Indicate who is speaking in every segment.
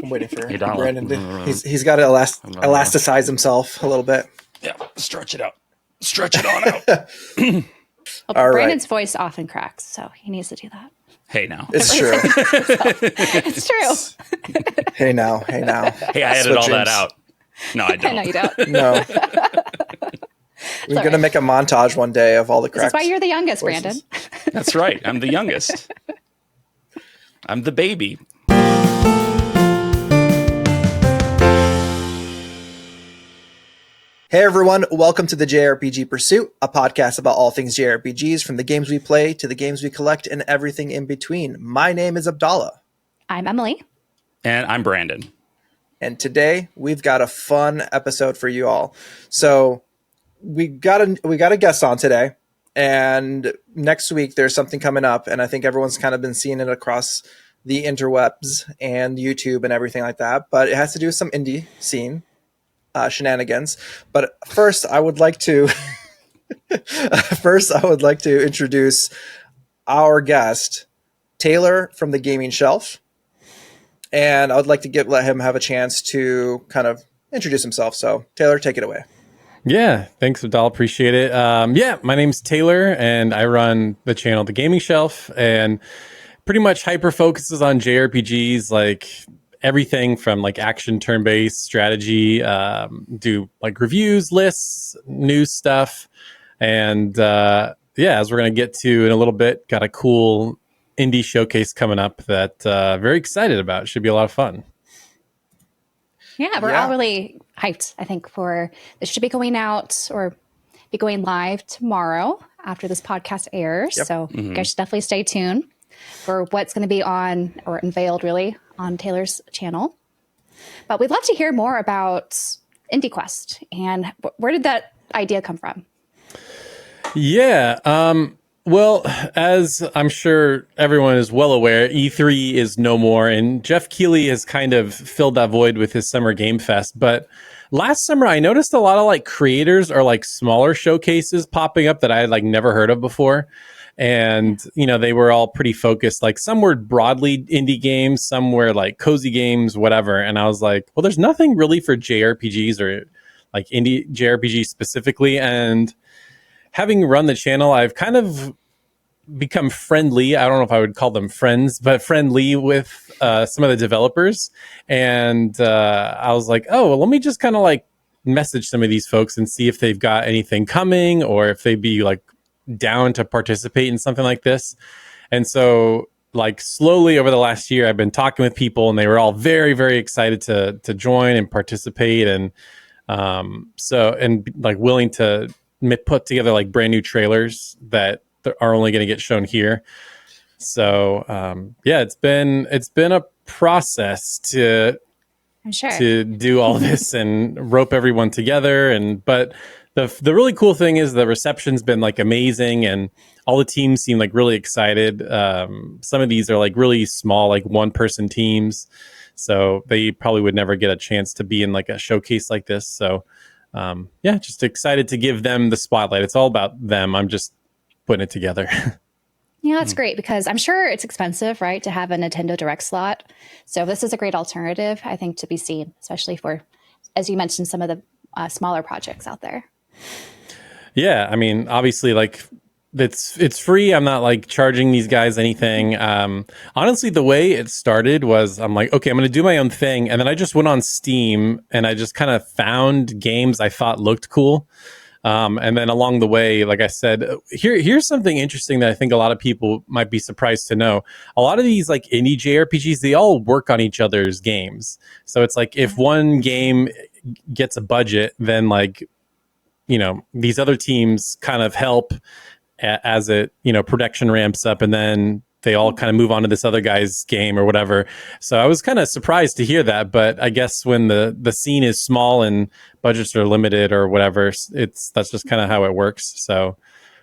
Speaker 1: I'm waiting for
Speaker 2: Hey, Dalla.
Speaker 1: Branden to, he's got to elasticize himself a little bit.
Speaker 2: Yeah, stretch it out. Stretch it on out.
Speaker 3: Well, Brandon's voice often cracks, so he needs to do that.
Speaker 2: Hey, now.
Speaker 1: It's true.
Speaker 3: It's true.
Speaker 1: Hey, now.
Speaker 2: Hey, I edited all that out. No, I don't.
Speaker 3: No, you don't.
Speaker 1: No. We're going to make a montage one day of all the cracks.
Speaker 3: That's why you're the youngest,
Speaker 1: voices.
Speaker 3: Branden.
Speaker 2: That's right. I'm the youngest. I'm the baby.
Speaker 1: Hey everyone, welcome to the JRPG Pursuit, a podcast about all things JRPGs, from the games we play to the games we collect and everything in between. My name is Abdallah.
Speaker 3: I'm Emily.
Speaker 2: And I'm Branden.
Speaker 1: And today we've got a fun episode for you all. So we got a guest on today, and next week there's something coming up, and I think everyone's kind of been seeing it across the interwebs and YouTube and everything like that, but it has to do with some indie scene shenanigans. But first I would like to introduce our guest, Taylor from the Gaming Shelf, and I would like to let him have a chance to kind of introduce himself. So Taylor, take it away.
Speaker 4: Yeah, thanks, Abdallah. Appreciate it. My name's Taylor, and I run the channel The Gaming Shelf, and pretty much hyper focuses on JRPGs, like everything from like action, turn-based strategy, do like reviews, lists, news stuff, and as we're gonna get to in a little bit, got a cool indie showcase coming up that very excited about. Should be a lot of fun.
Speaker 3: Yeah, we're all really hyped, I think, for this. Should be going out or be going live tomorrow after this podcast airs. Yep. So you guys should definitely stay tuned for what's going to be on, or unveiled really, on Taylor's channel. But we'd love to hear more about IndieQuest, and where did that idea come from?
Speaker 4: Yeah, well, as I'm sure everyone is well aware, E3 is no more, and Jeff Keighley has kind of filled that void with his Summer Game Fest. But last summer, I noticed a lot of like creators or like smaller showcases popping up that I had like never heard of before. And, you know, they were all pretty focused. Like some were broadly indie games, some were like cozy games, whatever. And I was like, well, there's nothing really for JRPGs or like indie JRPGs specifically. And having run the channel, I've kind of become friendly. I don't know if I would call them friends, but friendly with some of the developers. And I was like, oh, well, let me just kind of like message some of these folks and see if they've got anything coming, or if they'd be like down to participate in something like this. And so like slowly over the last year, I've been talking with people, and they were all very, very excited to join and participate. And like willing to put together like brand new trailers that are only going to get shown here. So it's been a process to do all this and rope everyone together. But the really cool thing is the reception's been like amazing, and all the teams seem like really excited. Some of these are like really small, like one-person teams, so they probably would never get a chance to be in like a showcase like this. So just excited to give them the spotlight. It's all about them. I'm just putting it together.
Speaker 3: Yeah, that's great, because I'm sure it's expensive, right, to have a Nintendo Direct slot. So this is a great alternative, I think, to be seen, especially for, as you mentioned, some of the smaller projects out there.
Speaker 4: Yeah, I mean, obviously, like it's free. I'm not like charging these guys anything. Honestly, the way it started was I'm like, okay, I'm going to do my own thing. And then I just went on Steam and I just kind of found games I thought looked cool. And then along the way, like I said, here's something interesting that I think a lot of people might be surprised to know. A lot of these like indie JRPGs, they all work on each other's games. So it's like if one game gets a budget, then like, you know, these other teams kind of help as it, you know, production ramps up, and then they all kind of move on to this other guy's game or whatever. So I was kind of surprised to hear that, but I guess when the scene is small and budgets are limited or whatever, that's just kind of how it works. So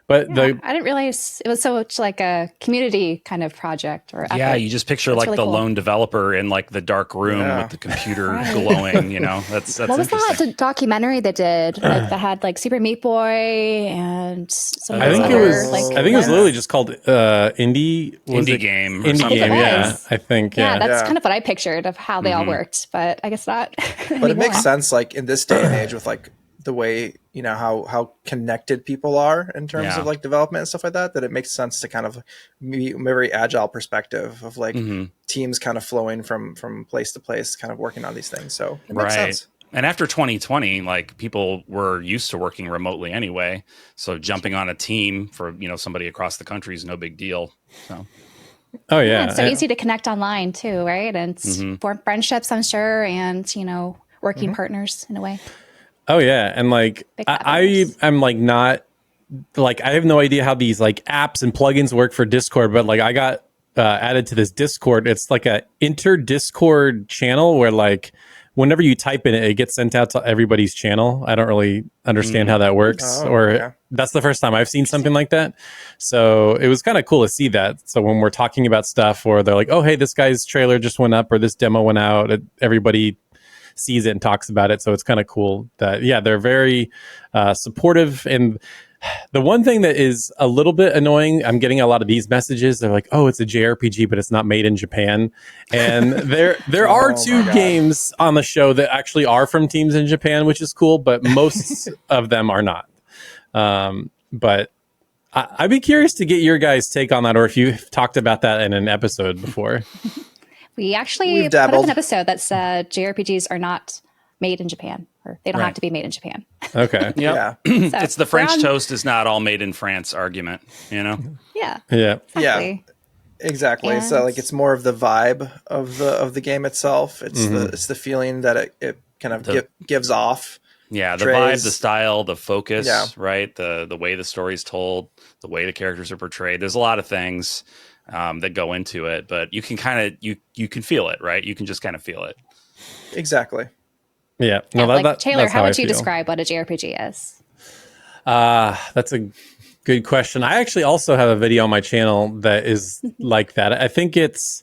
Speaker 4: But
Speaker 3: I didn't realize it was so much like a community kind of project or effort.
Speaker 2: Yeah, you just picture
Speaker 3: That's
Speaker 2: like
Speaker 3: really
Speaker 2: the
Speaker 3: cool.
Speaker 2: lone developer in like the dark room with the computer glowing, you know. That's
Speaker 3: what was
Speaker 2: interesting.
Speaker 3: that documentary they did? Like that had like Super Meat Boy and some of
Speaker 4: I
Speaker 3: those
Speaker 4: think
Speaker 3: other,
Speaker 4: it was.
Speaker 3: like,
Speaker 4: I think it was
Speaker 3: ones.
Speaker 4: literally just called Indie. Was
Speaker 2: Indie
Speaker 4: it
Speaker 2: game or
Speaker 4: Indie
Speaker 2: something.
Speaker 4: game?
Speaker 3: I think it
Speaker 4: Yeah,
Speaker 3: was.
Speaker 4: I think.
Speaker 3: Yeah,
Speaker 4: Yeah,
Speaker 3: that's kind of what I pictured of how they all worked, but I guess not.
Speaker 1: But it makes sense, like in this day and age, with like the way, you know, how connected people are in terms of like development and stuff like that, that it makes sense to kind of be a very agile perspective of like teams kind of flowing from place to place, kind of working on these things. So it makes sense.
Speaker 2: And after 2020, like people were used to working remotely anyway, so jumping on a team for, you know, somebody across the country is no big deal. So
Speaker 4: oh yeah,
Speaker 3: it's so easy to connect online too, right? And form friendships, I'm sure, and, you know, working partners in a way.
Speaker 4: oh yeah, and like I'm like not like I have no idea how these like apps and plugins work for Discord, but like I got added to this Discord. It's like a inter Discord channel where like whenever you type in it, it gets sent out to everybody's channel. I don't really understand how that works, that's the first time I've seen something like that. So it was kind of cool to see that. So when we're talking about stuff, or they're like, "Oh, hey, this guy's trailer just went up, or this demo went out," everybody sees it and talks about it. So it's kind of cool that, yeah, they're very supportive. And the one thing that is a little bit annoying, I'm getting a lot of these messages. They're like, "Oh, it's a JRPG, but it's not made in Japan." And there are two games on the show that actually are from teams in Japan, which is cool, but most of them are not. But I'd be curious to get your guys' take on that, or if you've talked about that in an episode before.
Speaker 3: We actually put up an episode that said JRPGs are not made in Japan, or they don't have to be made in Japan.
Speaker 4: Okay.
Speaker 2: Yeah.
Speaker 3: So
Speaker 2: It's the French toast is not all made in France argument, you know?
Speaker 3: Yeah. Exactly.
Speaker 1: Yeah. Exactly.
Speaker 3: And
Speaker 1: So like it's more of the vibe of the game itself. It's the feeling that it kind of gives off.
Speaker 2: Yeah, the vibe, the style, the focus, right? The way the story's told, the way the characters are portrayed. There's a lot of things that go into it, but you can kind of you can feel it, right? You can just kind of feel it.
Speaker 1: Exactly.
Speaker 4: Yeah.
Speaker 3: No, like Taylor, how would you describe what a JRPG is?
Speaker 4: That's a good question. I actually also have a video on my channel that is like that. I think it's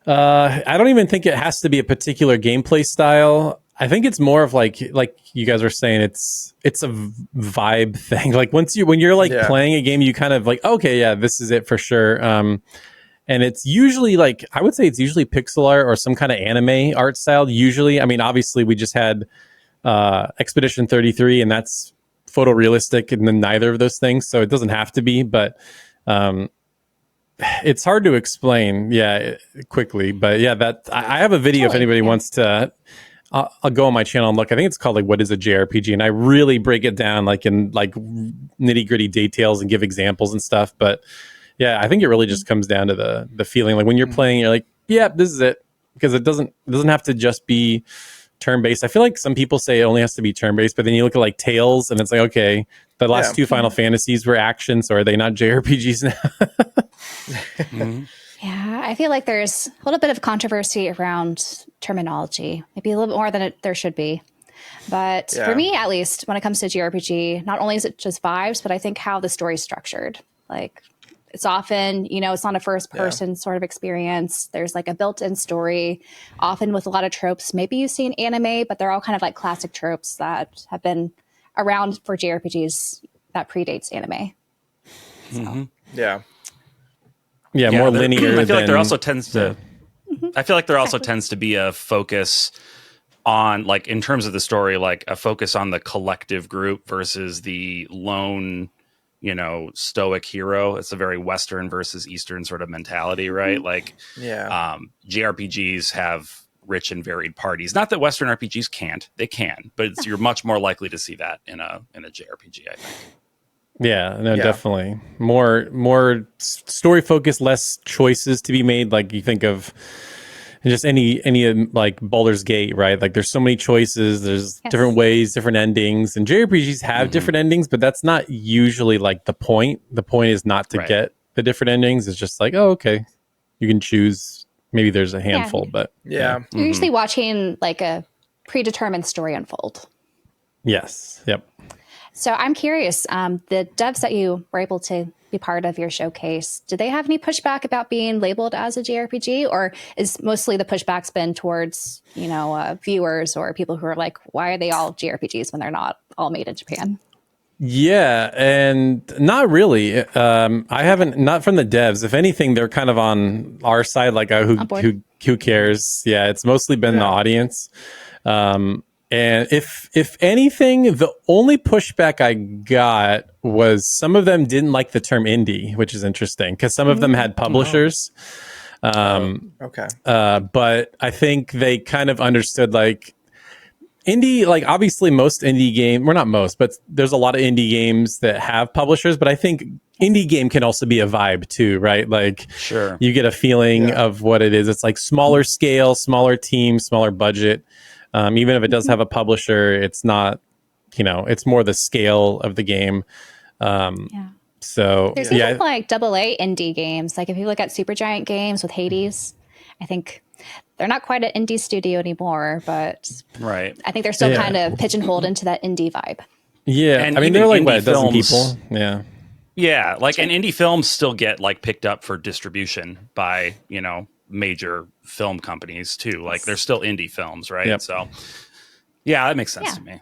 Speaker 4: I don't even think it has to be a particular gameplay style. I think it's more of like you guys were saying, it's a vibe thing. Like when you're like playing a game, you kind of like, okay, yeah, this is it for sure. And it's usually like, I would say it's usually pixel art or some kind of anime art style. Usually, I mean, obviously we just had Expedition 33 and that's photorealistic, and then neither of those things. So it doesn't have to be, but it's hard to explain. Yeah. Quickly. But yeah, I have a video if anybody wants to, I'll go on my channel and look. I think it's called like "What is a JRPG?" and I really break it down like in like nitty gritty details and give examples and stuff. But yeah, I think it really just comes down to the feeling. Like when you're playing, you're like, "Yeah, this is it," because it doesn't have to just be turn based. I feel like some people say it only has to be turn based, but then you look at like Tales, and it's like, okay, the last two Final Fantasies were action, so are they not JRPGs now?
Speaker 3: Yeah, I feel like there's a little bit of controversy around terminology, maybe a little bit more than there should be. But for me, at least, when it comes to JRPG, not only is it just vibes, but I think how the story's structured. Like, it's often, you know, it's not a first person sort of experience. There's like a built-in story, often with a lot of tropes. Maybe you've seen anime, but they're all kind of like classic tropes that have been around for JRPGs that predates anime. So.
Speaker 4: Yeah, more linear.
Speaker 2: I feel like there also tends to. I feel like there also tends to be a focus on, like, in terms of the story, like a focus on the collective group versus the lone, you know, stoic hero. It's a very Western versus Eastern sort of mentality, right? Like, JRPGs have rich and varied parties. Not that Western RPGs can't; they can, but you're much more likely to see that in a JRPG, I think.
Speaker 4: Yeah, no, definitely more story focused, less choices to be made. Like you think of just any like Baldur's Gate, right? Like there's so many choices. There's different ways, different endings, and JRPGs have different endings, but that's not usually like the point. The point is not to get the different endings. It's just like, oh, okay, you can choose. Maybe there's a handful, but
Speaker 3: you're usually watching like a predetermined story unfold.
Speaker 4: Yes. Yep.
Speaker 3: So I'm curious, the devs that you were able to be part of your showcase, did they have any pushback about being labeled as a JRPG, or is mostly the pushback's been towards, viewers or people who are like, why are they all JRPGs when they're not all made in Japan?
Speaker 4: Yeah, and not really. I haven't, not from the devs. If anything, they're kind of on our side, like who cares? Yeah, it's mostly been the audience. And if anything, the only pushback I got was some of them didn't like the term indie, which is interesting because some of them had publishers.
Speaker 1: Okay.
Speaker 4: But I think they kind of understood like indie, like obviously most indie game, well not most, but there's a lot of indie games that have publishers, but I think indie game can also be a vibe too, right? Like
Speaker 2: sure,
Speaker 4: you get a feeling of what it is. It's like smaller scale, smaller team, smaller budget. Even if it does have a publisher, it's not, it's more the scale of the game. So
Speaker 3: there's even like AA indie games. Like if you look at Supergiant Games with Hades, I think they're not quite an indie studio anymore, but
Speaker 2: right.
Speaker 3: I think they're still kind of pigeonholed into that indie vibe.
Speaker 4: Yeah, and I mean they're like a dozen people. Yeah,
Speaker 2: yeah, like and indie films still get like picked up for distribution by major film companies too. Like they're still indie films, right?
Speaker 4: Yep.
Speaker 2: So yeah, that makes sense to me.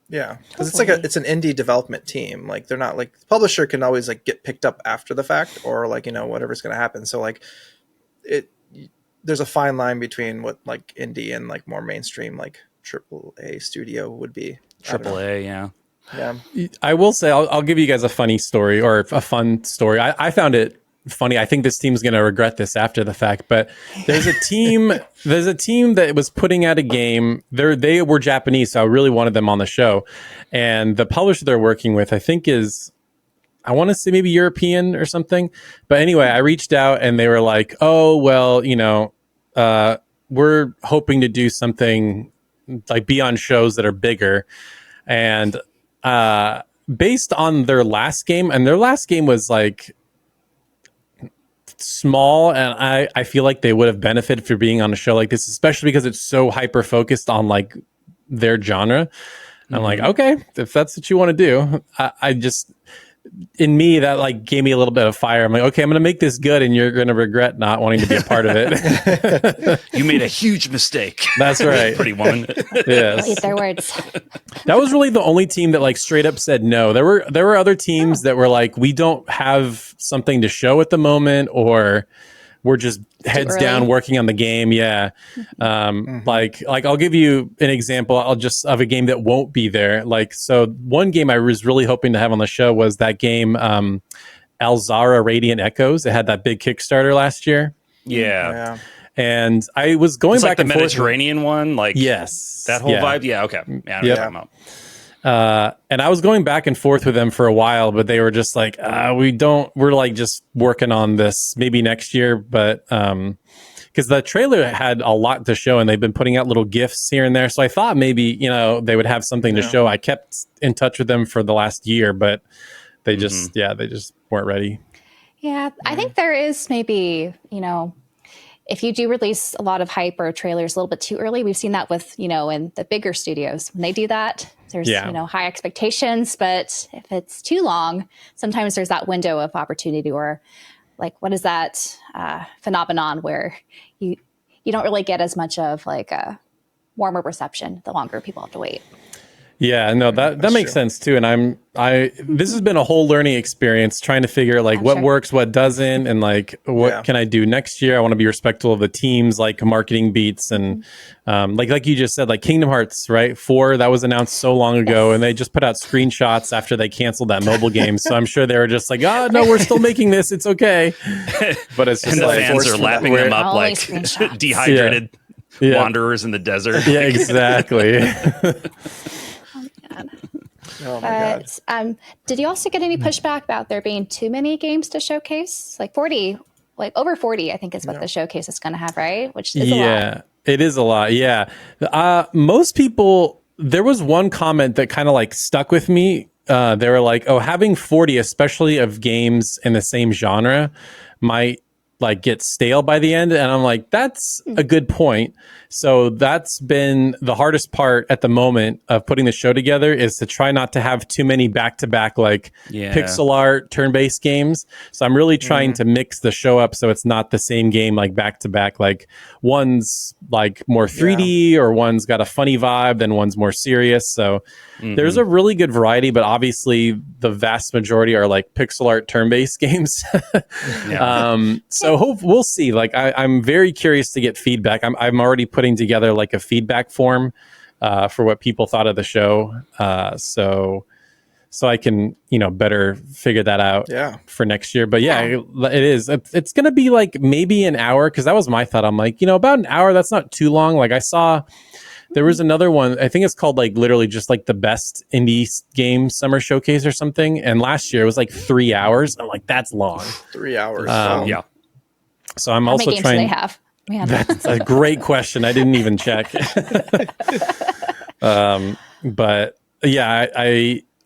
Speaker 1: Yeah, because it's an indie development team. Like they're not like the publisher can always like get picked up after the fact or like whatever's going to happen. So like there's a fine line between what like indie and like more mainstream like AAA studio would be.
Speaker 2: AAA, yeah.
Speaker 4: I will say I'll give you guys a funny story or a fun story. I found it funny. I think this team's going to regret this after the fact, but there's a team that was putting out a game. They were Japanese, so I really wanted them on the show. And the publisher they're working with, I think I want to say maybe European or something. But anyway, I reached out and they were like, oh, well, we're hoping to do something like be on shows that are bigger. And based on their last game, and their last game was like small, and I feel like they would have benefited for being on a show like this, especially because it's so hyper focused on like their genre. I'm like, okay, if that's what you want to do, I just, in me, that like gave me a little bit of fire. I'm like, okay, I'm going to make this good, and you're going to regret not wanting to be a part of it.
Speaker 2: You made a huge mistake.
Speaker 4: That's right.
Speaker 2: Pretty woman.
Speaker 4: Yes.
Speaker 3: Eat their words.
Speaker 4: That was really the only team that like straight up said no. There were other teams that were like, we don't have something to show at the moment, or we're just heads down working on the game. Yeah. Like I'll give you an example. Of a game that won't be there. Like, so one game I was really hoping to have on the show was that game, Alzara Radiant Echoes. It had that big Kickstarter last year.
Speaker 2: Yeah.
Speaker 4: And I was going back
Speaker 2: like the Mediterranean one. Like,
Speaker 4: yes,
Speaker 2: that whole vibe. Yeah. Okay. Yeah. I know what you're talking about.
Speaker 4: And I was going back and forth with them for a while, but they were just like, we're like just working on this maybe next year. But, cause the trailer had a lot to show and they've been putting out little GIFs here and there. So I thought maybe, they would have something to show. I kept in touch with them for the last year, but they just, they just weren't ready.
Speaker 3: Yeah. I think there is maybe, if you do release a lot of hype or trailers a little bit too early, we've seen that with, in the bigger studios. When they do that, there's, high expectations. But if it's too long, sometimes there's that window of opportunity or like, what is that phenomenon where you don't really get as much of like a warmer reception the longer people have to wait.
Speaker 4: Yeah, no, that makes sense too. And this has been a whole learning experience trying to figure like what works, what doesn't, and like what can I do next year. I want to be respectful of the teams, like marketing beats, and like you just said, like Kingdom Hearts, right? 4 that was announced so long ago, and they just put out screenshots after they canceled that mobile game. So I'm sure they were just like, oh no, we're still making this. It's okay. But it's just
Speaker 2: and the fans are lapping them up like dehydrated wanderers in the desert.
Speaker 4: Yeah, exactly.
Speaker 1: Oh my
Speaker 3: God. Did you also get any pushback about there being too many games to showcase? Like 40, like over 40, I think is what the showcase is going to have, right? Which is a lot.
Speaker 4: Yeah, it is a lot. Yeah. Most people, there was one comment that kind of like stuck with me. They were like, oh, having 40, especially of games in the same genre, might like get stale by the end. And I'm like, that's a good point. So that's been the hardest part at the moment of putting the show together, is to try not to have too many back-to-back like pixel art turn-based games. So I'm really trying to mix the show up so it's not the same game like back-to-back. Like one's like more 3D or one's got a funny vibe, then one's more serious. So there's a really good variety, but obviously the vast majority are like pixel art turn-based games. So we'll see. Like I'm very curious to get feedback. I'm already putting together like a feedback form for what people thought of the show. So I can, better figure that out for next year. But it is. It's going to be like maybe an hour, because that was my thought. I'm like, about an hour, that's not too long. Like I saw there was another one, I think it's called like literally just like the best indie game summer showcase or something. And last year it was like 3 hours. I'm like, that's long.
Speaker 1: 3 hours.
Speaker 2: Yeah.
Speaker 4: So I'm
Speaker 3: How
Speaker 4: also
Speaker 3: many games
Speaker 4: trying.
Speaker 3: do they have?
Speaker 4: That's a great question. I didn't even check. But yeah,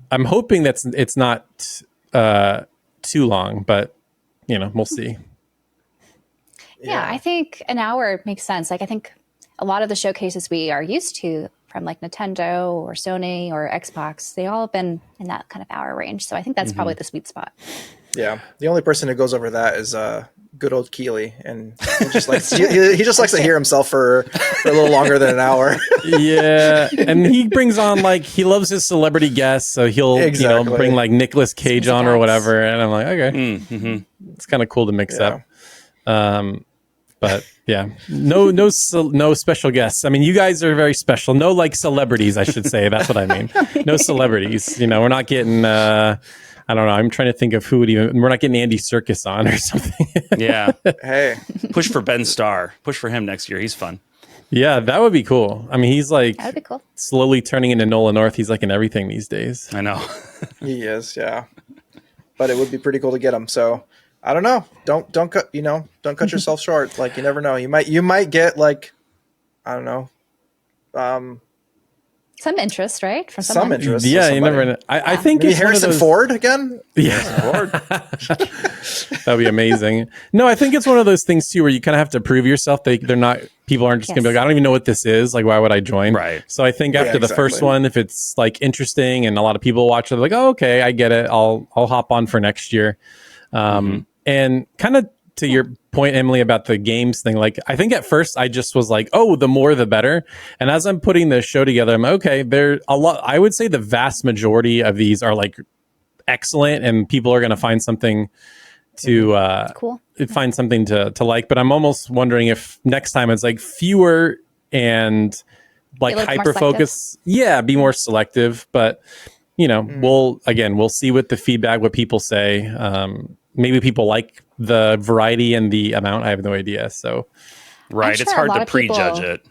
Speaker 4: I'm hoping it's not too long, but we'll see.
Speaker 3: Yeah, I think an hour makes sense. Like I think a lot of the showcases we are used to from like Nintendo or Sony or Xbox, they all have been in that kind of hour range. So I think that's probably the sweet spot.
Speaker 1: Yeah. The only person who goes over that is good old Keeley, and he just likes he just likes to hear himself for a little longer than an hour.
Speaker 4: Yeah, and he brings on like he loves his celebrity guests, so he'll bring like Nicolas Cage on or whatever, and I'm like, okay, it's kind of cool to mix up. But yeah, no special guests. I mean, you guys are very special. No, like celebrities, I should say. That's what I mean. No celebrities. We're not getting. I don't know. I'm trying to think of who would even. We're not getting Andy Serkis on or something.
Speaker 2: Yeah.
Speaker 1: Hey,
Speaker 2: push for Ben Starr. Push for him next year. He's fun.
Speaker 4: Yeah, that would be cool. I mean, he's like
Speaker 3: that would be cool.
Speaker 4: Slowly turning into Nolan North. He's like in everything these days.
Speaker 2: I know.
Speaker 1: He is. Yeah, but it would be pretty cool to get him. So I don't know. Don't cut. Don't cut yourself short. Like you never know. You might get like, I don't know.
Speaker 3: Some interest, right? From
Speaker 1: some interest.
Speaker 4: Yeah, you never know. I think
Speaker 1: maybe Harrison Ford again.
Speaker 4: Yeah, Ford. That'd be amazing. No, I think it's one of those things too where you kind of have to prove yourself. They're not. People aren't just gonna be like, I don't even know what this is. Like, why would I join?
Speaker 2: Right.
Speaker 4: So I think after the first one, if it's like interesting and a lot of people watch it, they're like, oh, okay, I get it. I'll hop on for next year. And kind of to your point, Emily, about the games thing, like I think at first I just was like, oh, the more the better. And as I'm putting the show together, I'm okay. There a lot. I would say the vast majority of these are like excellent, and people are going to find something to
Speaker 3: cool.
Speaker 4: Find something to like. But I'm almost wondering if next time it's like fewer and like hyper focus. Yeah, be more selective. But we'll see what the feedback, what people say. Maybe people like the variety and the amount. I have no idea. So,
Speaker 2: right. It's hard to prejudge it.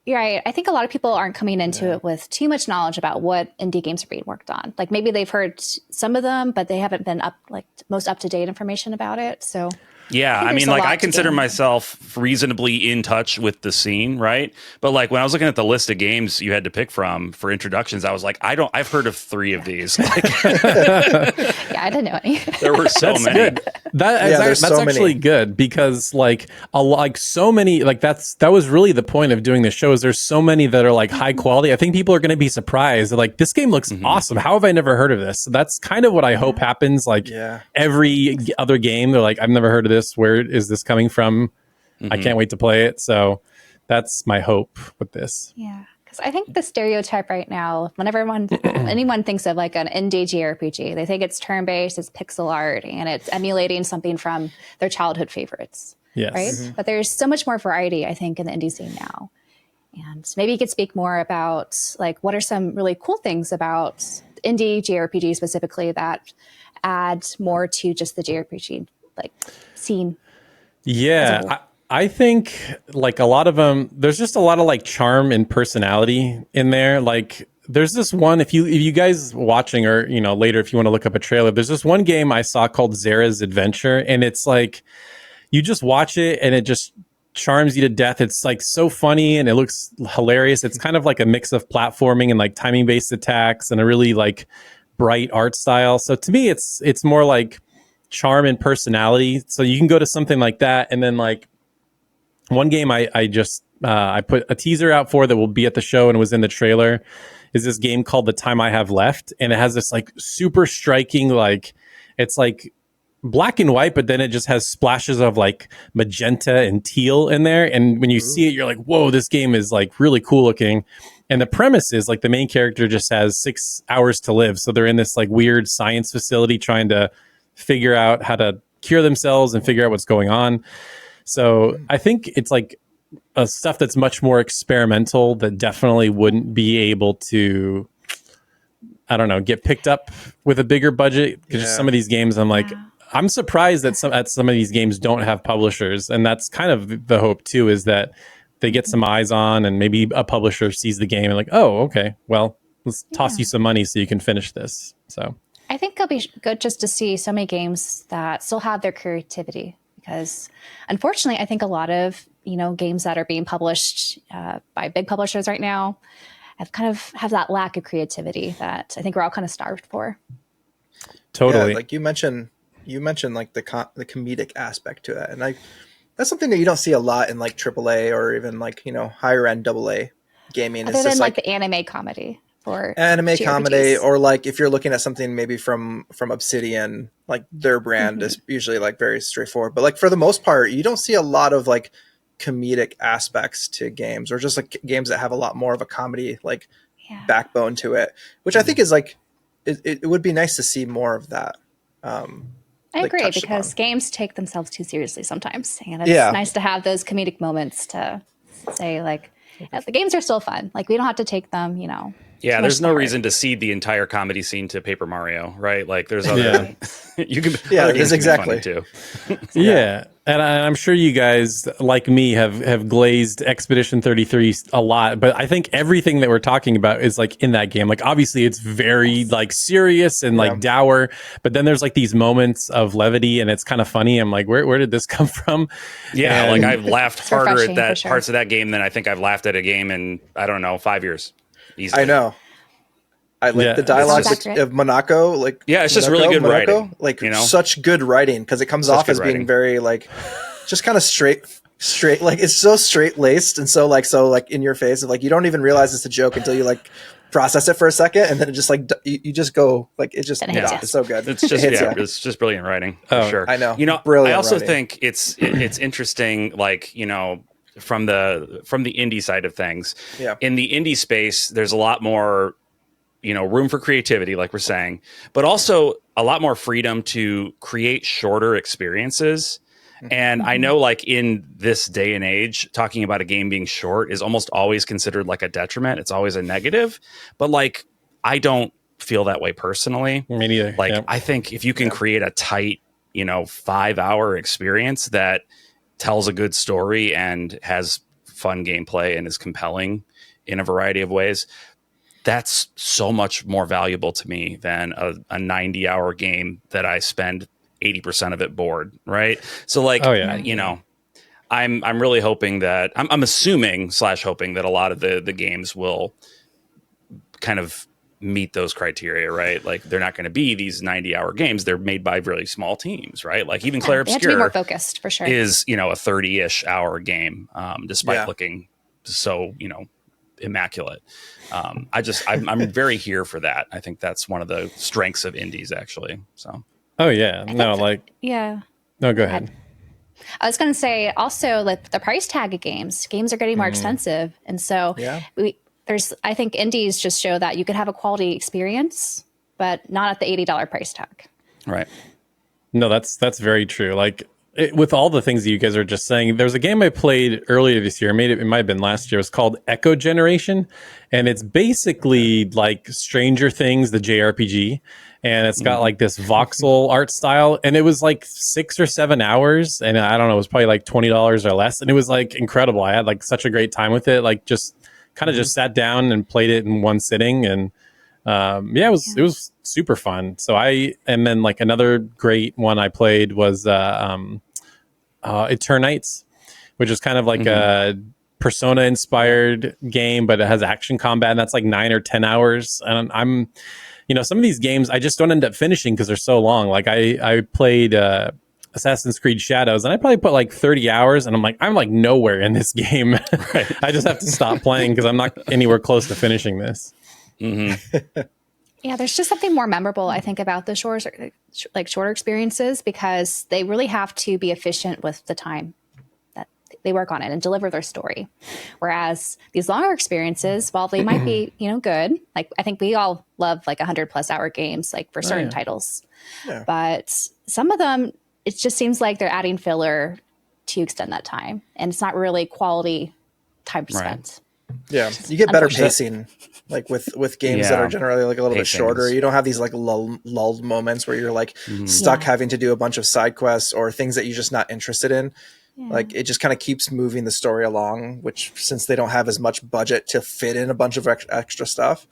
Speaker 3: You're right. I think a lot of people aren't coming into it with too much knowledge about what indie games are being worked on. Like maybe they've heard some of them, but they haven't been most up to date information about it. So
Speaker 2: yeah, I mean, like I consider myself reasonably in touch with the scene, right? But like when I was looking at the list of games you had to pick from for introductions, I was like, I've heard of 3 of these. Like,
Speaker 3: yeah, I didn't know any.
Speaker 2: There were so many.
Speaker 4: Good. That's
Speaker 1: so
Speaker 4: actually
Speaker 1: many.
Speaker 4: good because like so many, like that was really the point of doing the show is there's so many that are like high quality. I think people are going to be surprised. They're like, this game looks awesome. How have I never heard of this? So that's kind of what I hope happens. Like every other game, they're like, I've never heard of this. Where is this coming from? I can't wait to play it. So that's my hope with this.
Speaker 3: Yeah. Because I think the stereotype right now, whenever anyone thinks of like an indie JRPG, they think it's turn-based, it's pixel art, and it's emulating something from their childhood favorites.
Speaker 4: Yes.
Speaker 3: Right? But there's so much more variety, I think, in the indie scene now. And maybe you could speak more about like what are some really cool things about indie JRPG specifically that add more to just the JRPG like scene.
Speaker 4: Yeah, I think like a lot of them, there's just a lot of like charm and personality in there. Like there's this one, if you guys watching or, later, if you want to look up a trailer, there's this one game I saw called Zara's Adventure. And it's like, you just watch it and it just charms you to death. It's like so funny and it looks hilarious. It's kind of like a mix of platforming and like timing based attacks and a really like bright art style. So to me, it's more like charm and personality. So you can go to something like that. And then like one game I just I put a teaser out for that will be at the show and was in the trailer, is this game called The Time I Have Left. And it has this like super striking, like it's like black and white, but then it just has splashes of like magenta and teal in there. And when you see it, you're like, whoa, this game is like really cool looking. And the premise is like the main character just has 6 hours to live. So they're in this like weird science facility trying to figure out how to cure themselves and figure out what's going on. So I think it's like a stuff that's much more experimental that definitely wouldn't be able to, I don't know, get picked up with a bigger budget. Because some of these games, I'm like, I'm surprised that some of these games don't have publishers. And that's kind of the hope too, is that they get some eyes on and maybe a publisher sees the game and like, oh, okay, well, let's toss you some money so you can finish this. So
Speaker 3: I think it'll be good just to see so many games that still have their creativity, because unfortunately, I think a lot of, games that are being published by big publishers right now have that lack of creativity that I think we're all kind of starved for.
Speaker 4: Totally.
Speaker 1: Yeah, like you mentioned like the comedic aspect to it, and that's something that you don't see a lot in like AAA or even like higher end AA gaming.
Speaker 3: Other than like the anime comedy or
Speaker 1: anime
Speaker 3: JRPGs.
Speaker 1: comedy, or like if you're looking at something maybe from Obsidian, like their brand is usually like very straightforward. But like for the most part, you don't see a lot of like comedic aspects to games, or just like games that have a lot more of a comedy like backbone to it, which I think is like it would be nice to see more of that.
Speaker 3: I agree, because games take themselves too seriously sometimes, and it's nice to have those comedic moments to say like the games are still fun. Like we don't have to take them,
Speaker 2: Yeah, there's no reason to cede the entire comedy scene to Paper Mario, right? Like there's other you can other games
Speaker 1: exactly
Speaker 2: can be funny too.
Speaker 4: Yeah. And I'm sure you guys, like me, have glazed Expedition 33 a lot, but I think everything that we're talking about is like in that game. Like obviously it's very like serious and like dour, but then there's like these moments of levity and it's kind of funny. I'm like, where did this come from?
Speaker 2: Yeah, and like I've laughed harder at that parts of that game than I think I've laughed at a game in, I don't know, 5 years. Easily.
Speaker 1: I know. I like the dialogue of Monaco, like
Speaker 2: it's just really good writing.
Speaker 1: Like such good writing, because it comes off as being very like just kind of straight. Like it's so straight laced and so in your face. Like you don't even realize it's a joke until you like process it for a second, and then it just like you just go like it just it's so good.
Speaker 2: It's just it's just brilliant writing for sure.
Speaker 1: I know.
Speaker 2: I also think it's interesting, like from the indie side of things. Yeah. In the indie space, there's a lot more room for creativity, like we're saying, but also a lot more freedom to create shorter experiences. And I know like in this day and age, talking about a game being short is almost always considered like a detriment. It's always a negative, but like, I don't feel that way personally.
Speaker 4: Me neither.
Speaker 2: Like, I think if you can create a tight, 5-hour experience that tells a good story and has fun gameplay and is compelling in a variety of ways, that's so much more valuable to me than a 90-hour game that I spend 80% of it bored, right? So like, I'm really hoping that I'm assuming / hoping that a lot of the games will kind of meet those criteria, right? Like they're not going to be these 90-hour games. They're made by really small teams, right? Like even Claire Obscure
Speaker 3: have to be more focused for sure.
Speaker 2: Is a 30-ish hour game, despite looking so immaculate. I'm very here for that. I think that's one of the strengths of indies, actually. So.
Speaker 4: Oh yeah, no, go ahead.
Speaker 3: I was going to say also, like the price tag of games are getting more expensive, and so I think indies just show that you could have a quality experience, but not at the $80 price tag.
Speaker 2: Right.
Speaker 4: No, that's very true. Like with all the things that you guys are just saying, there's a game I played earlier this year. It might have been last year. It's called Echo Generation, and it's basically like Stranger Things, the JRPG, and it's got like this voxel art style, and it was like 6 or 7 hours, and I don't know, it was probably like $20 or less, and it was like incredible. I had like such a great time with it. Like just kind of just sat down and played it in one sitting, and it was super fun. So and then like another great one I played was Eternites, which is kind of like a Persona inspired game, but it has action combat, and that's like 9 or 10 hours. And some of these games I just don't end up finishing because they're so long. Like I played Assassin's Creed Shadows, and I probably put like 30 hours, and I'm like nowhere in this game. Right. I just have to stop playing because I'm not anywhere close to finishing this.
Speaker 2: Mm-hmm.
Speaker 3: Yeah, there's just something more memorable, I think, about the shorter experiences, because they really have to be efficient with the time that they work on it and deliver their story. Whereas these longer experiences, while they might be, good, like I think we all love like 100+ hour games, like for certain titles. Yeah. But some of them, it just seems like they're adding filler to extend that time, and it's not really quality time spent.
Speaker 1: Yeah, you get better pacing, like with games that are generally like a little bit shorter. You don't have these like lulled moments where you're like stuck having to do a bunch of side quests or things that you're just not interested in. Yeah. Like it just kind of keeps moving the story along, which since they don't have as much budget to fit in a bunch of extra stuff,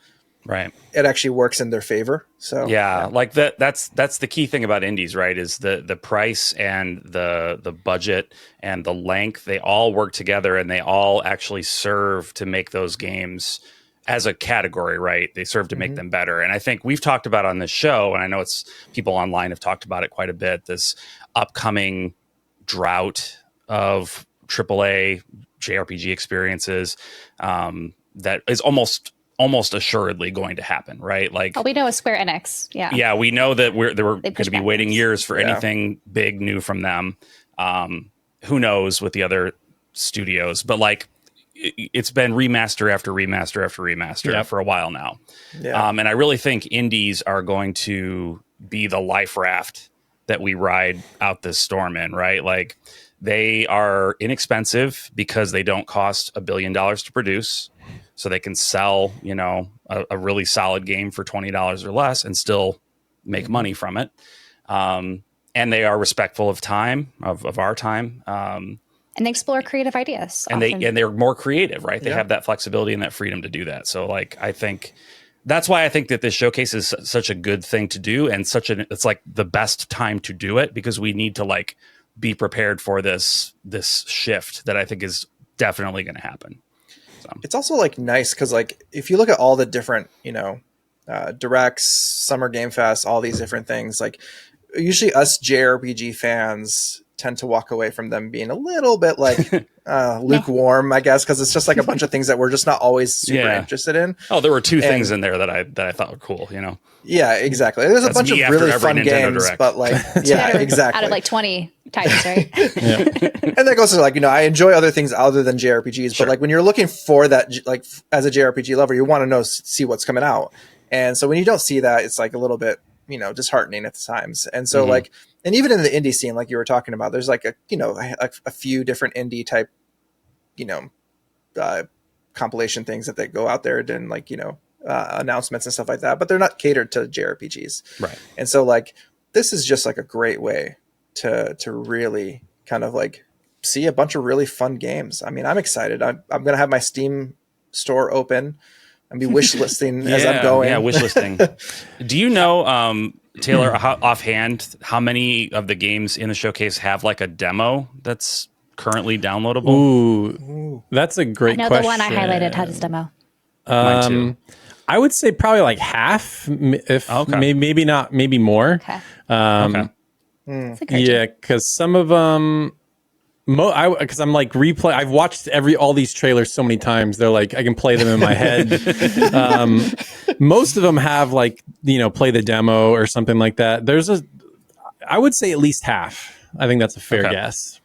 Speaker 2: right,
Speaker 1: it actually works in their favor. So
Speaker 2: like that's the key thing about indies, right? Is the price and the budget and the length, they all work together, and they all actually serve to make those games as a category, right? They serve to make them better. And I think we've talked about on this show, and I know it's people online have talked about it quite a bit, this upcoming drought of AAA JRPG experiences that is almost assuredly going to happen, right? Like,
Speaker 3: we know it's Square Enix.
Speaker 2: Yeah, we know that we're going to be waiting years for anything big new from them. Who knows with the other studios? But like, it's been remaster after remaster after remaster for a while now. Yeah. And I really think indies are going to be the life raft that we ride out this storm in, right? Like, they are inexpensive because they don't cost $1 billion to produce. So they can sell, a really solid game for $20 or less and still make money from it. And they are respectful of time, of our time.
Speaker 3: And they explore creative ideas.
Speaker 2: And they're more creative, right? They have that flexibility and that freedom to do that. So like, I think that's why I think that this showcase is such a good thing to do, and it's like the best time to do it, because we need to like be prepared for this shift that I think is definitely going to happen. So.
Speaker 1: It's also like nice because like if you look at all the different directs, Summer Game Fest, all these different things, like usually us JRPG fans tend to walk away from them being a little bit like lukewarm, I guess, because it's just like a bunch of things that we're just not always super interested in.
Speaker 2: Oh, there were two things in there that I thought were cool,
Speaker 1: Yeah, exactly. There's a bunch of really fun games, Direct. But like, exactly.
Speaker 3: Out of like 20 titles, right?
Speaker 1: And that goes to like, I enjoy other things other than JRPGs, but like when you're looking for that, like as a JRPG lover, you want to see what's coming out. And so when you don't see that, it's like a little bit, disheartening at the times. And so like, and even in the indie scene, like you were talking about, there's like a few different indie type, compilation things that they go out there and like, announcements and stuff like that, but they're not catered to JRPGs.
Speaker 2: Right.
Speaker 1: And so like, this is just like a great way to really kind of like see a bunch of really fun games. I mean, I'm excited. I'm going to have my Steam store open and be wish listing as I'm going.
Speaker 2: Yeah, wish listing. Do you know, Taylor, offhand, how many of the games in the showcase have like a demo that's currently downloadable?
Speaker 4: Ooh, that's a great question.
Speaker 3: The one I highlighted had its demo.
Speaker 2: Mine too.
Speaker 4: I would say probably like half, if maybe not, maybe more.
Speaker 3: Okay.
Speaker 4: Yeah, because some of them, because I'm like replay. I've watched all these trailers so many times. They're like I can play them in my head. Most of them have like play the demo or something like that. I would say at least half. I think that's a fair guess.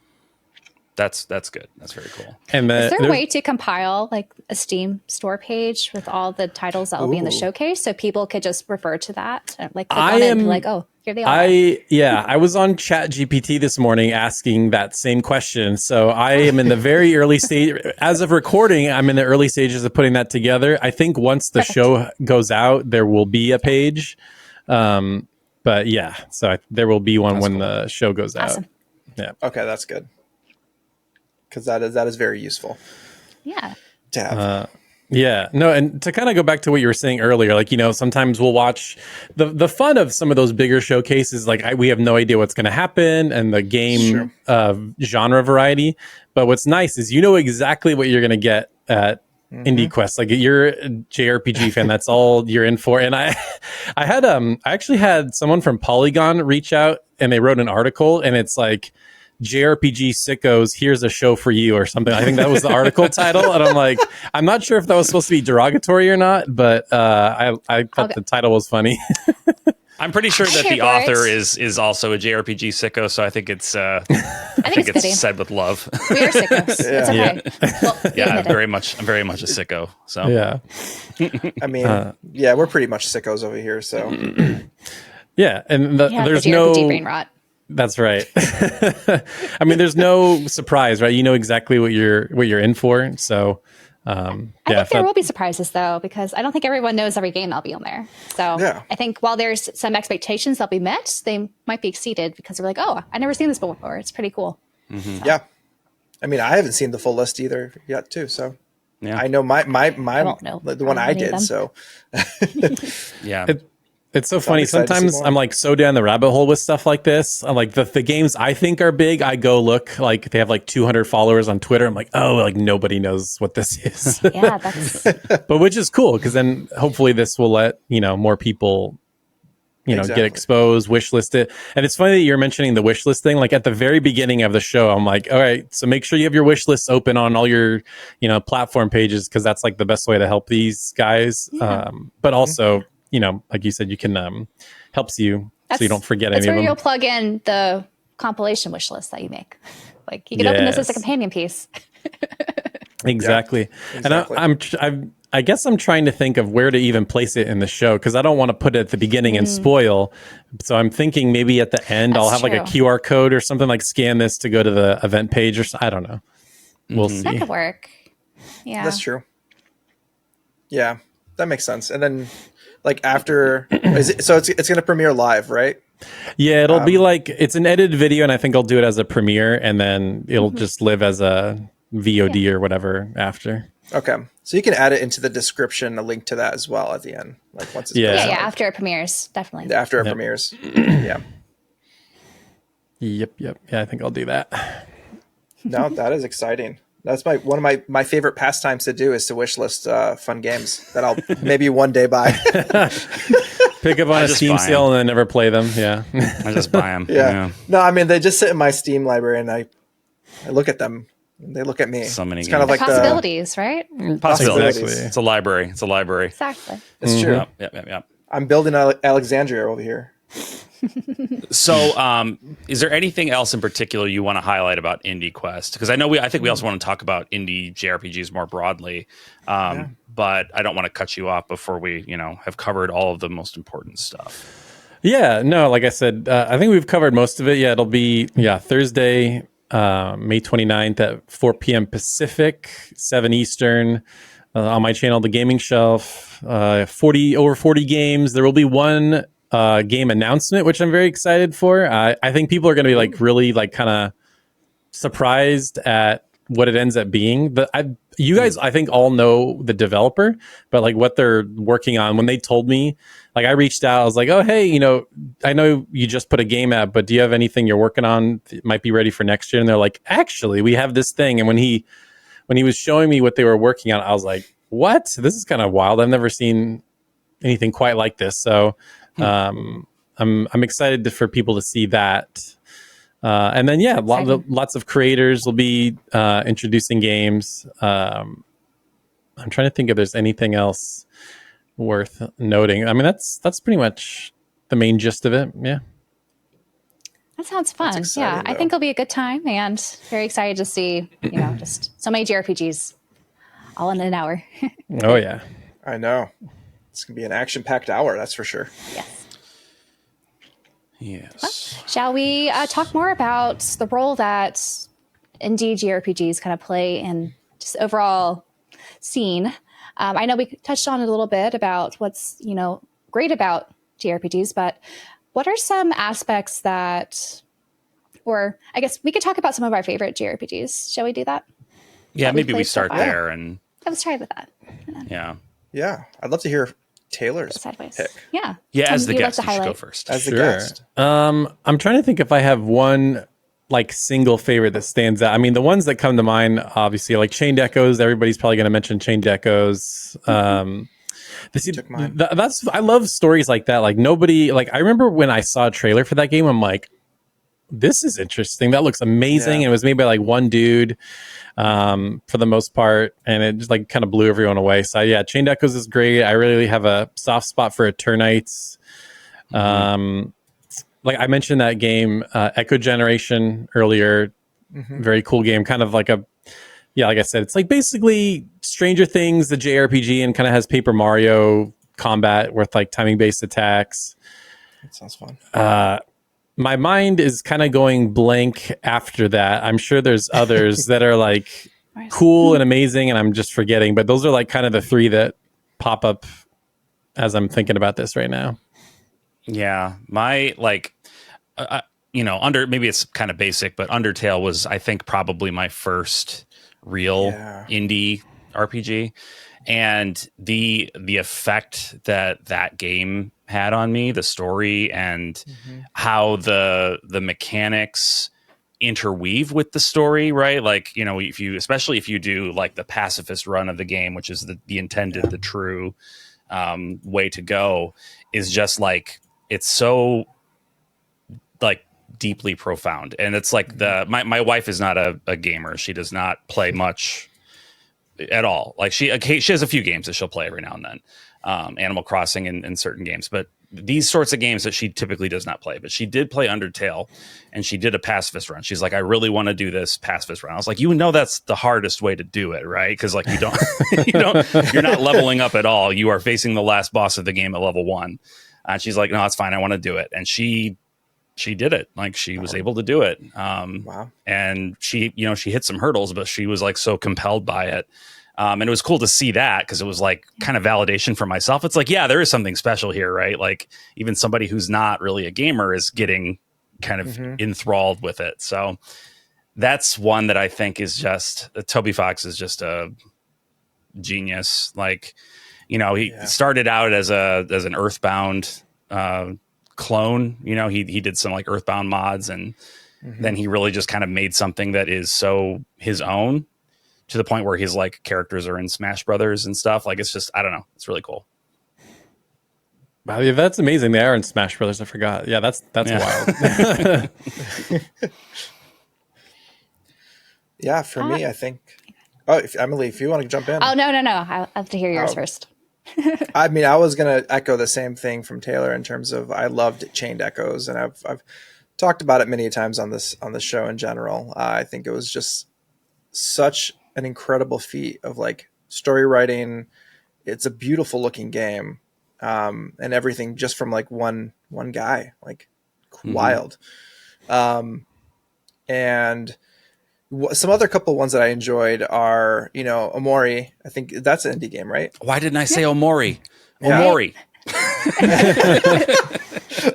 Speaker 2: That's good. That's very cool.
Speaker 4: And
Speaker 3: is there a way to compile like a Steam store page with all the titles that will be in the showcase, so people could just refer to that, like click on it and be like, oh, here they are.
Speaker 4: I was on ChatGPT this morning asking that same question. So I am in the very early stage. As of recording, I'm in the early stages of putting that together. I think once the show goes out, there will be a page. But yeah, so there will be one when the show goes out. Yeah.
Speaker 1: Okay, that's good. Because that is very useful.
Speaker 3: Yeah.
Speaker 1: To have.
Speaker 4: Yeah. No, and to kind of go back to what you were saying earlier, like, sometimes we'll watch the fun of some of those bigger showcases. Like we have no idea what's going to happen and the game genre variety. But what's nice is exactly what you're going to get at Indie Quest. Like you're a JRPG fan, that's all you're in for. And I actually had someone from Polygon reach out and they wrote an article and it's like JRPG sickos, here's a show for you or something. I think that was the article title. And I'm like, I'm not sure if that was supposed to be derogatory or not, but I thought the title was funny.
Speaker 2: I'm pretty sure that the author is also a JRPG sicko, so I think it's I think it's said with love.
Speaker 3: We are sickos. It's okay. Well,
Speaker 2: yeah, I'm very much a sicko. So
Speaker 4: yeah,
Speaker 1: I mean, yeah, we're pretty much sickos over here. So
Speaker 4: yeah, and there's
Speaker 3: the JRPG brain rot.
Speaker 4: That's right. I mean, there's no surprise, right? You know exactly what you're in for. So.
Speaker 3: I think there will be surprises though, because I don't think everyone knows every game that'll be on there. So I think while there's some expectations that'll be met, they might be exceeded because they're like, oh, I've never seen this before. It's pretty cool.
Speaker 1: Mm-hmm. So. Yeah. I mean, I haven't seen the full list either yet too. So I know my the one I did. So
Speaker 2: yeah.
Speaker 4: It's so funny. Sometimes I'm like so down the rabbit hole with stuff like this. I'm like the games I think are big, I go look, like they have like 200 followers on Twitter. I'm like, oh, like nobody knows what this is.
Speaker 3: Yeah, that's
Speaker 4: but which is cool because then hopefully this will let, more people, get exposed, wishlist it. And it's funny that you're mentioning the wish list thing. Like at the very beginning of the show, I'm like, all right, so make sure you have your wish lists open on all your, platform pages because that's like the best way to help these guys. Yeah. But also, like you said, you can helps you so you don't forget any of them.
Speaker 3: That's where you'll plug in the compilation wish list that you make. Like you can open this as a companion piece.
Speaker 4: Exactly. And I guess I'm trying to think of where to even place it in the show because I don't want to put it at the beginning and spoil. So I'm thinking maybe at the end I'll have like a QR code or something like scan this to go to the event page or something. I don't know. We'll see.
Speaker 3: That could work. Yeah.
Speaker 1: That's true. Yeah, that makes sense. And then like after, it's going to premiere live, right?
Speaker 4: Yeah, it'll be like, it's an edited video and I think I'll do it as a premiere and then it'll just live as a VOD or whatever after.
Speaker 1: Okay. So you can add it into the description, a link to that as well at the end. Like once it's
Speaker 3: after it premieres, definitely.
Speaker 1: After it premieres. Yeah.
Speaker 4: Yep. Yeah, I think I'll do that.
Speaker 1: No, that is exciting. That's one of my favorite pastimes to do is to wish list fun games that I'll maybe one day buy.
Speaker 4: Pick up on a Steam sale and then never play them. Yeah.
Speaker 2: I just buy them.
Speaker 1: Yeah. No, I mean, they just sit in my Steam library and I look at them. And they look at me.
Speaker 2: So many
Speaker 1: it's
Speaker 2: games.
Speaker 1: Kind of like
Speaker 3: possibilities, right?
Speaker 2: Possibilities. Exactly. It's a library.
Speaker 3: Exactly.
Speaker 1: It's true.
Speaker 2: Yep.
Speaker 1: I'm building Alexandria over here.
Speaker 2: So, is there anything else in particular you want to highlight about Indie Quest? Because I think we also want to talk about Indie JRPGs more broadly, but I don't want to cut you off before we, have covered all of the most important stuff.
Speaker 4: Yeah, no, like I said, I think we've covered most of it. Yeah, it'll be Thursday, May 29th at 4 p.m. Pacific, 7 Eastern. On my channel, The Gaming Shelf, over 40 games. There will be one game announcement, which I'm very excited for. I think people are going to be like really like kind of surprised at what it ends up being. You guys, I think, all know the developer, but like what they're working on. When they told me, like I reached out, I was like, oh, hey, I know you just put a game out, but do you have anything you're working on that might be ready for next year? And they're like, actually, we have this thing. And when he was showing me what they were working on, I was like, what? This is kind of wild. I've never seen anything quite like this. So I'm excited for people to see that. And then, lots of creators will be introducing games. I'm trying to think if there's anything else worth noting. I mean, that's pretty much the main gist of it. Yeah.
Speaker 3: That sounds fun. Yeah, I think it'll be a good time and very excited to see, just so many JRPGs all in an hour.
Speaker 4: Oh, yeah.
Speaker 1: I know. It's going to be an action-packed hour, that's for sure.
Speaker 2: Yes.
Speaker 3: Well, shall we talk more about the role that indie JRPGs kind of play in just overall scene? I know we touched on it a little bit about what's, great about JRPGs, but what are some aspects or I guess we could talk about some of our favorite JRPGs. Shall we do that?
Speaker 2: Yeah, maybe we start there and
Speaker 3: let's try with that.
Speaker 2: Yeah.
Speaker 1: Yeah. I'd love to hear Taylor's pick.
Speaker 3: Yeah.
Speaker 2: Yeah, as the guest, you should go first.
Speaker 1: As the guest.
Speaker 4: I'm trying to think if I have one like single favorite that stands out. I mean, the ones that come to mind, obviously, like Chained Echoes. Everybody's probably going to mention Chained Echoes.
Speaker 1: Took mine.
Speaker 4: That's I love stories like that. Like nobody, like I remember when I saw a trailer for that game, I'm like, this is interesting. That looks amazing.
Speaker 1: Yeah.
Speaker 4: And it was made by like one dude, for the most part, and it just like kind of blew everyone away. So yeah, Chained Echoes is great. I really have a soft spot for Eternites. Like I mentioned that game, Echo Generation earlier. Very cool game. Kind of like like I said, it's like basically Stranger Things, the JRPG, and kind of has Paper Mario combat with like timing based attacks.
Speaker 1: That sounds fun.
Speaker 4: My mind is kind of going blank after that. I'm sure there's others that are like cool and amazing, and I'm just forgetting. But those are like kind of the three that pop up as I'm thinking about this right now.
Speaker 2: Yeah, my maybe it's kind of basic, but Undertale was, I think, probably my first real indie RPG, and the effect that game had on me, the story, and how the mechanics interweave with the story, right? Like, especially if you do like the pacifist run of the game, which is the intended, the true way to go, is just like, it's so like deeply profound. And it's like my wife is not a gamer. She does not play much at all. Like she has a few games that she'll play every now and then, Animal Crossing and certain games, but these sorts of games that she typically does not play. But she did play Undertale, and she did a pacifist run. She's like, I really want to do this pacifist run. I was like, that's the hardest way to do it, right? Because like you're not leveling up at all. You are facing the last boss of the game at level 1. And she's like, no, it's fine. I want to do it. And she did it. Like she was able to do it.
Speaker 1: Wow.
Speaker 2: And she hit some hurdles, but she was like so compelled by it. And it was cool to see that, because it was like kind of validation for myself. It's like, yeah, there is something special here, right? Like even somebody who's not really a gamer is getting kind of enthralled with it. So that's one that I think is just, Toby Fox is just a genius. Like, he started out as an Earthbound clone. He did some like Earthbound mods, and then he really just kind of made something that is so his own, to the point where his like characters are in Smash Brothers and stuff. Like, it's just, I don't know, it's really cool.
Speaker 4: Wow, yeah, that's amazing. They are in Smash Brothers. I forgot. Yeah, that's wild.
Speaker 1: Yeah, for me, I think. Oh, Emily, if you want to jump in.
Speaker 3: Oh, no. I'll have to hear yours first.
Speaker 1: I mean, I was going to echo the same thing from Taylor in terms of I loved Chained Echoes, and I've talked about it many times on the show in general. I think it was just such an incredible feat of like story writing. It's a beautiful looking game, and everything just from like one guy, like wild. And some other couple ones that I enjoyed are, Omori. I think that's an indie game, right?
Speaker 2: Why didn't I say Omori?
Speaker 1: Yeah.
Speaker 2: Omori.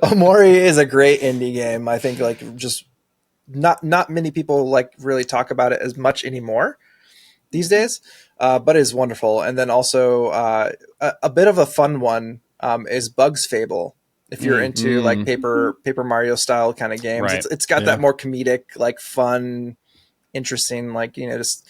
Speaker 1: Omori is a great indie game. I think like just not many people like really talk about it as much anymore these days, but it is wonderful. And then also a bit of a fun one is Bug's Fable. If you're into like Paper Mario style kind of games,
Speaker 2: right.
Speaker 1: it's got that more comedic, like fun, interesting, like, just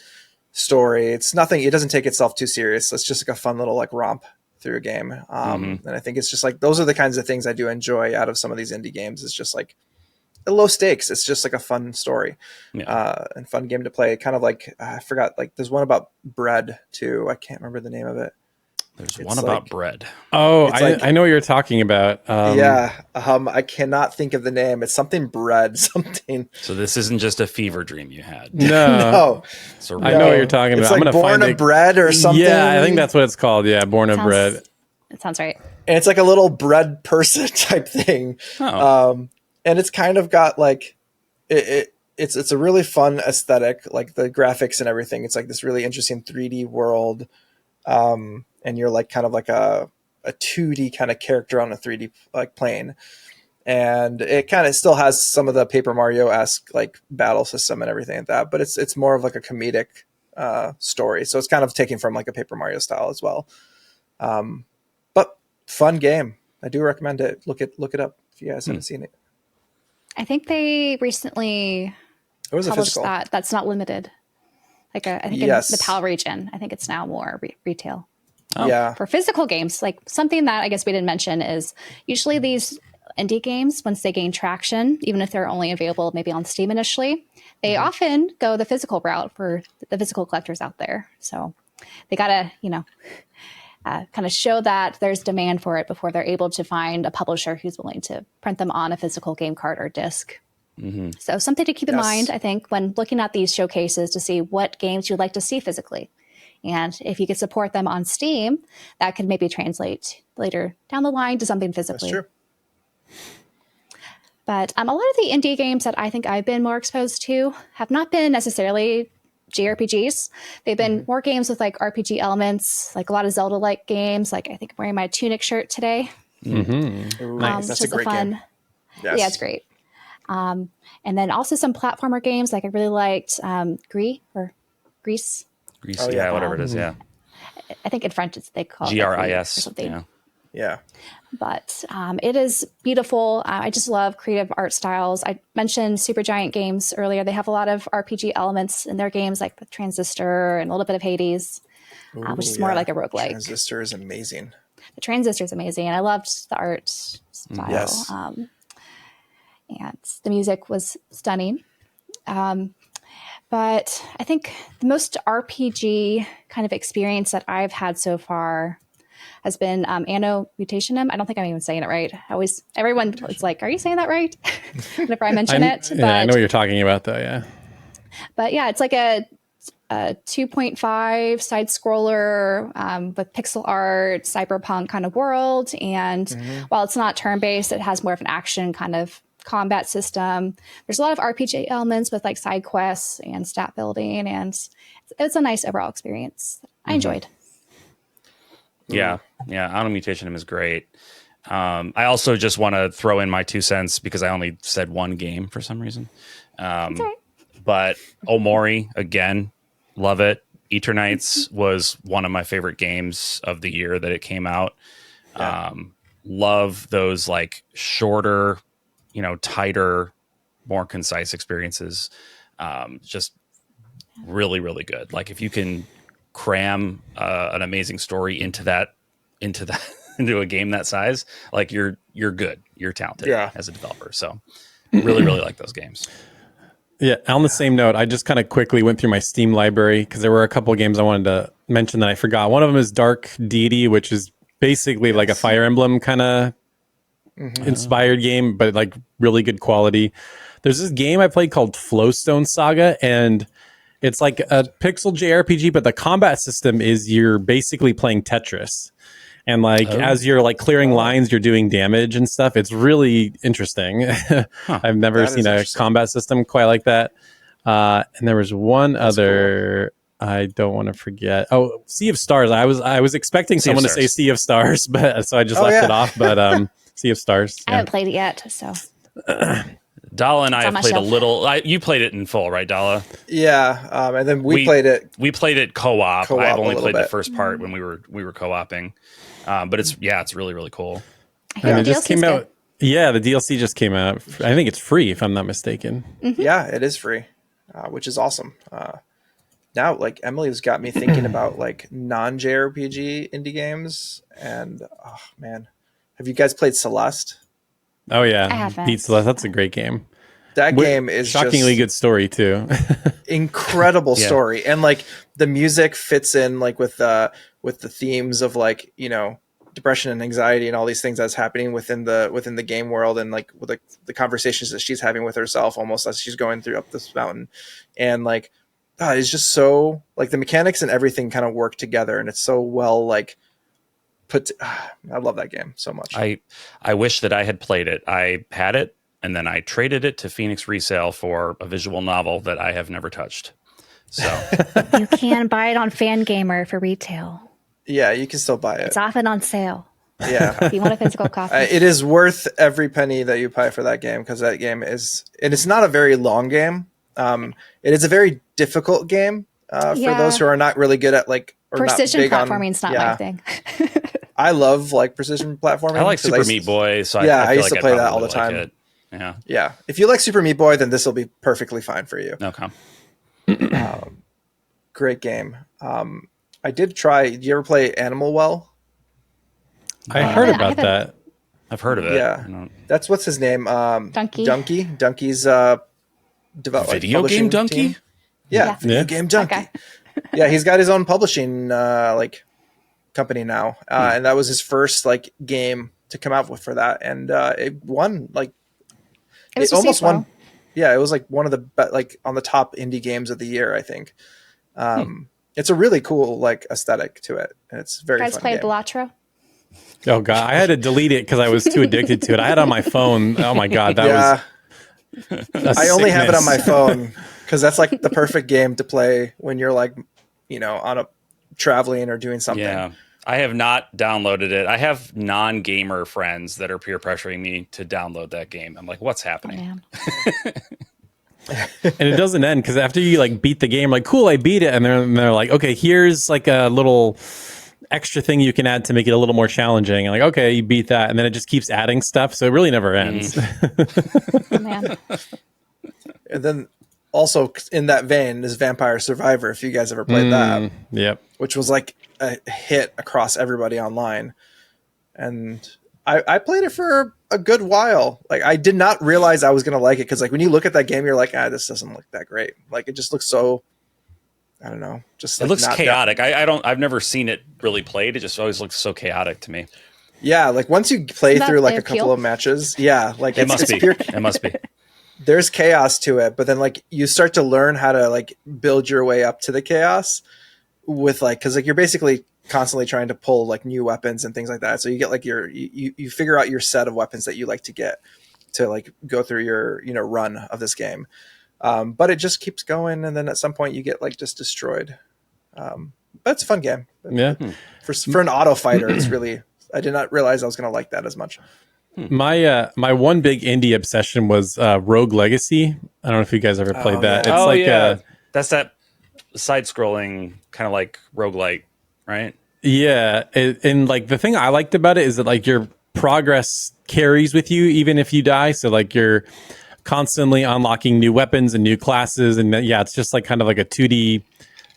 Speaker 1: story. It's nothing. It doesn't take itself too serious. It's just like a fun little like romp through a game. And I think it's just like, those are the kinds of things I do enjoy out of some of these indie games. It's just like low stakes. It's just like a fun story and fun game to play. Kind of like, I forgot, like there's one about bread too. I can't remember the name of it.
Speaker 2: There's one about bread.
Speaker 4: Oh, I know what you're talking about.
Speaker 1: I cannot think of the name. It's something bread, something.
Speaker 2: So this isn't just a fever dream you had.
Speaker 4: No. I know what you're talking about.
Speaker 1: It's
Speaker 4: I'm
Speaker 1: like
Speaker 4: gonna
Speaker 1: Born
Speaker 4: find
Speaker 1: of Bread or something.
Speaker 4: Yeah, I think that's what it's called. Yeah, Born of Bread.
Speaker 3: It sounds right.
Speaker 1: And it's like a little bread person type thing.
Speaker 2: Oh.
Speaker 1: And it's kind of got like, it's a really fun aesthetic, like the graphics and everything. It's like this really interesting 3D world. And you're like kind of like a 2D kind of character on a 3D like plane. And it kind of still has some of the Paper Mario-esque like battle system and everything like that, but it's more of like a comedic story. So it's kind of taken from like a Paper Mario style as well. But fun game. I do recommend it. Look it up if you guys haven't seen it.
Speaker 3: I think they recently publish that. That's not limited. Like I think in the PAL region, I think it's now more retail.
Speaker 1: Oh. Yeah.
Speaker 3: For physical games, like something that I guess we didn't mention is usually these indie games, once they gain traction, even if they're only available maybe on Steam initially, they often go the physical route for the physical collectors out there. So they got to, kind of show that there's demand for it before they're able to find a publisher who's willing to print them on a physical game card or disc. Mm-hmm. So something to keep in mind, I think, when looking at these showcases to see what games you'd like to see physically. And if you could support them on Steam, that could maybe translate later down the line to something physically.
Speaker 1: That's true.
Speaker 3: But a lot of the indie games that I think I've been more exposed to have not been necessarily JRPGs. They've been more games with like RPG elements, like a lot of Zelda-like games. Like I think I'm wearing my Tunic shirt today.
Speaker 1: Mm-hmm. Ooh, nice. That's a great game.
Speaker 3: Yes. Yeah, it's great. And then also some platformer games. Like I really liked Grease.
Speaker 2: Oh, yeah, whatever it is, yeah.
Speaker 3: I think in French they call it
Speaker 2: GRIS
Speaker 3: or something.
Speaker 1: Yeah.
Speaker 3: But it is beautiful. I just love creative art styles. I mentioned Supergiant Games earlier. They have a lot of RPG elements in their games, like the Transistor and a little bit of Hades, which is more like a roguelike.
Speaker 1: Transistor is amazing.
Speaker 3: The Transistor is amazing. And I loved the art style.
Speaker 1: Yes.
Speaker 3: And the music was stunning. But I think the most RPG kind of experience that I've had so far has been Anno Mutationem. I don't think I'm even saying it right. Everyone is like, are you saying that right? Whenever I mention it.
Speaker 4: Yeah, I know what you're talking about though, yeah.
Speaker 3: But yeah, it's like a 2.5 side scroller with pixel art, cyberpunk kind of world. And while it's not turn-based, it has more of an action kind of combat system. There's a lot of RPG elements with like side quests and stat building, and it's a nice overall experience. I enjoyed.
Speaker 2: Yeah, Anno Mutationem is great. I also just want to throw in my 2 cents because I only said one game for some reason.
Speaker 3: Right.
Speaker 2: But Omori, again, love it. Eternights was one of my favorite games of the year that it came out. Yeah. Love those like shorter, tighter, more concise experiences. Just really, really good. Like if you can cram an amazing story into a game that size, like you're good. You're talented as a developer. So really, really like those games.
Speaker 4: Yeah. On the same note, I just kind of quickly went through my Steam library because there were a couple of games I wanted to mention that I forgot. One of them is Dark Deity, which is basically like a Fire Emblem kind of inspired game, but like really good quality. There's this game I played called Flowstone Saga, and it's like a pixel JRPG, but the combat system is you're basically playing Tetris. And like as you're like clearing lines, you're doing damage and stuff. It's really interesting. I've never seen a combat system quite like that. And there was one other I don't want to forget. Oh, Sea of Stars. I was expecting someone to say Sea of Stars, but so I just left it off. But Sea of Stars.
Speaker 3: I haven't played it yet, so.
Speaker 2: Dalla and I have played a little. You played it in full, right, Dalla?
Speaker 1: Yeah, and then we played it.
Speaker 2: We played it co-op. I've only played the first part when we were co-oping, but it's really, really cool.
Speaker 4: And it just came out. Yeah, the DLC just came out. I think it's free, if I'm not mistaken.
Speaker 3: Mm-hmm.
Speaker 1: Yeah, it is free, which is awesome. Now, like Emily's got me thinking about like non-JRPG indie games, and oh man, have you guys played Celeste?
Speaker 4: Oh yeah,
Speaker 3: I haven't.
Speaker 4: Beat Celeste. That's a great game.
Speaker 1: That game is
Speaker 4: shockingly good story too.
Speaker 1: Incredible story, and like the music fits in like with the themes of like depression and anxiety and all these things that's happening within the game world, and like with the conversations that she's having with herself almost as she's going through up this mountain, and like it's just so like the mechanics and everything kind of work together, and it's so well like put. I love that game so much.
Speaker 2: I wish that I had played it. I had it, and then I traded it to Phoenix Resale for a visual novel that I have never touched. So
Speaker 3: you can buy it on Fangamer for retail.
Speaker 1: Yeah, you can still buy it.
Speaker 3: It's often on sale.
Speaker 1: Yeah,
Speaker 3: if you want a physical copy,
Speaker 1: it is worth every penny that you pay for that game, because that game is, and it's not a very long game. It is a very difficult game for those who are not really good at like
Speaker 3: precision
Speaker 1: not big
Speaker 3: platforming. Is not my thing.
Speaker 1: I love like precision platforming.
Speaker 2: I like Super Meat Boy, so
Speaker 1: I used to play that all the time. Yeah. If you like Super Meat Boy, then this will be perfectly fine for you.
Speaker 2: Okay.
Speaker 1: Great game. I did try. Did you ever play Animal Well?
Speaker 4: I heard about that.
Speaker 2: I've heard of it.
Speaker 1: Yeah, that's what's his name.
Speaker 3: Donkey.
Speaker 1: Donkey's
Speaker 2: video game Donkey.
Speaker 1: Team. Yeah, video game Donkey.
Speaker 3: Okay.
Speaker 1: Yeah, he's got his own publishing like company now, and that was his first like game to come out with for that, and it won like it almost won. Yeah, it was like one of the like on the top indie games of the year, I think. It's a really cool like aesthetic to it, and it's very.
Speaker 3: You guys
Speaker 1: fun
Speaker 3: played
Speaker 1: game.
Speaker 3: Balatro?
Speaker 4: Oh god, I had to delete it because I was too addicted to it. I had it on my phone. Oh my god, that was.
Speaker 1: I only have it on my phone because that's like the perfect game to play when you're like, on a traveling or doing something.
Speaker 2: Yeah, I have not downloaded it. I have non-gamer friends that are peer pressuring me to download that game. I'm like, what's happening?
Speaker 3: Oh,
Speaker 4: And it doesn't end because after you like beat the game, like cool, I beat it, and they're like, okay, here's like a little extra thing you can add to make it a little more challenging. And like, okay, you beat that, and then it just keeps adding stuff, so it really never ends.
Speaker 3: Oh, man.
Speaker 1: And then also in that vein is Vampire Survivor, if you guys ever played that.
Speaker 4: Yep.
Speaker 1: Which was like a hit across everybody online. And I played it for a good while. Like I did not realize I was going to like it because like when you look at that game, you're like, this doesn't look that great. Like it just looks so, I don't know. Just
Speaker 2: it
Speaker 1: like
Speaker 2: looks chaotic. I've never seen it really played. It just always looks so chaotic to me.
Speaker 1: Yeah, like once you play through like a couple of matches, like
Speaker 2: it must be. It must be.
Speaker 1: There's chaos to it, but then like you start to learn how to like build your way up to the chaos with like because like you're basically constantly trying to pull like new weapons and things like that. So you get like you figure out your set of weapons that you like to get to like go through your run of this game. But it just keeps going, and then at some point you get like just destroyed. But it's a fun game.
Speaker 4: Yeah.
Speaker 1: For an auto fighter, it's really. I did not realize I was going to like that as much.
Speaker 4: My one big indie obsession was Rogue Legacy. I don't know if you guys ever played that.
Speaker 1: Yeah.
Speaker 4: It's
Speaker 2: that's that side-scrolling kind of like roguelike, right?
Speaker 4: Yeah, and like the thing I liked about it is that like your progress carries with you even if you die. So like you're constantly unlocking new weapons and new classes, and it's just like kind of like a 2D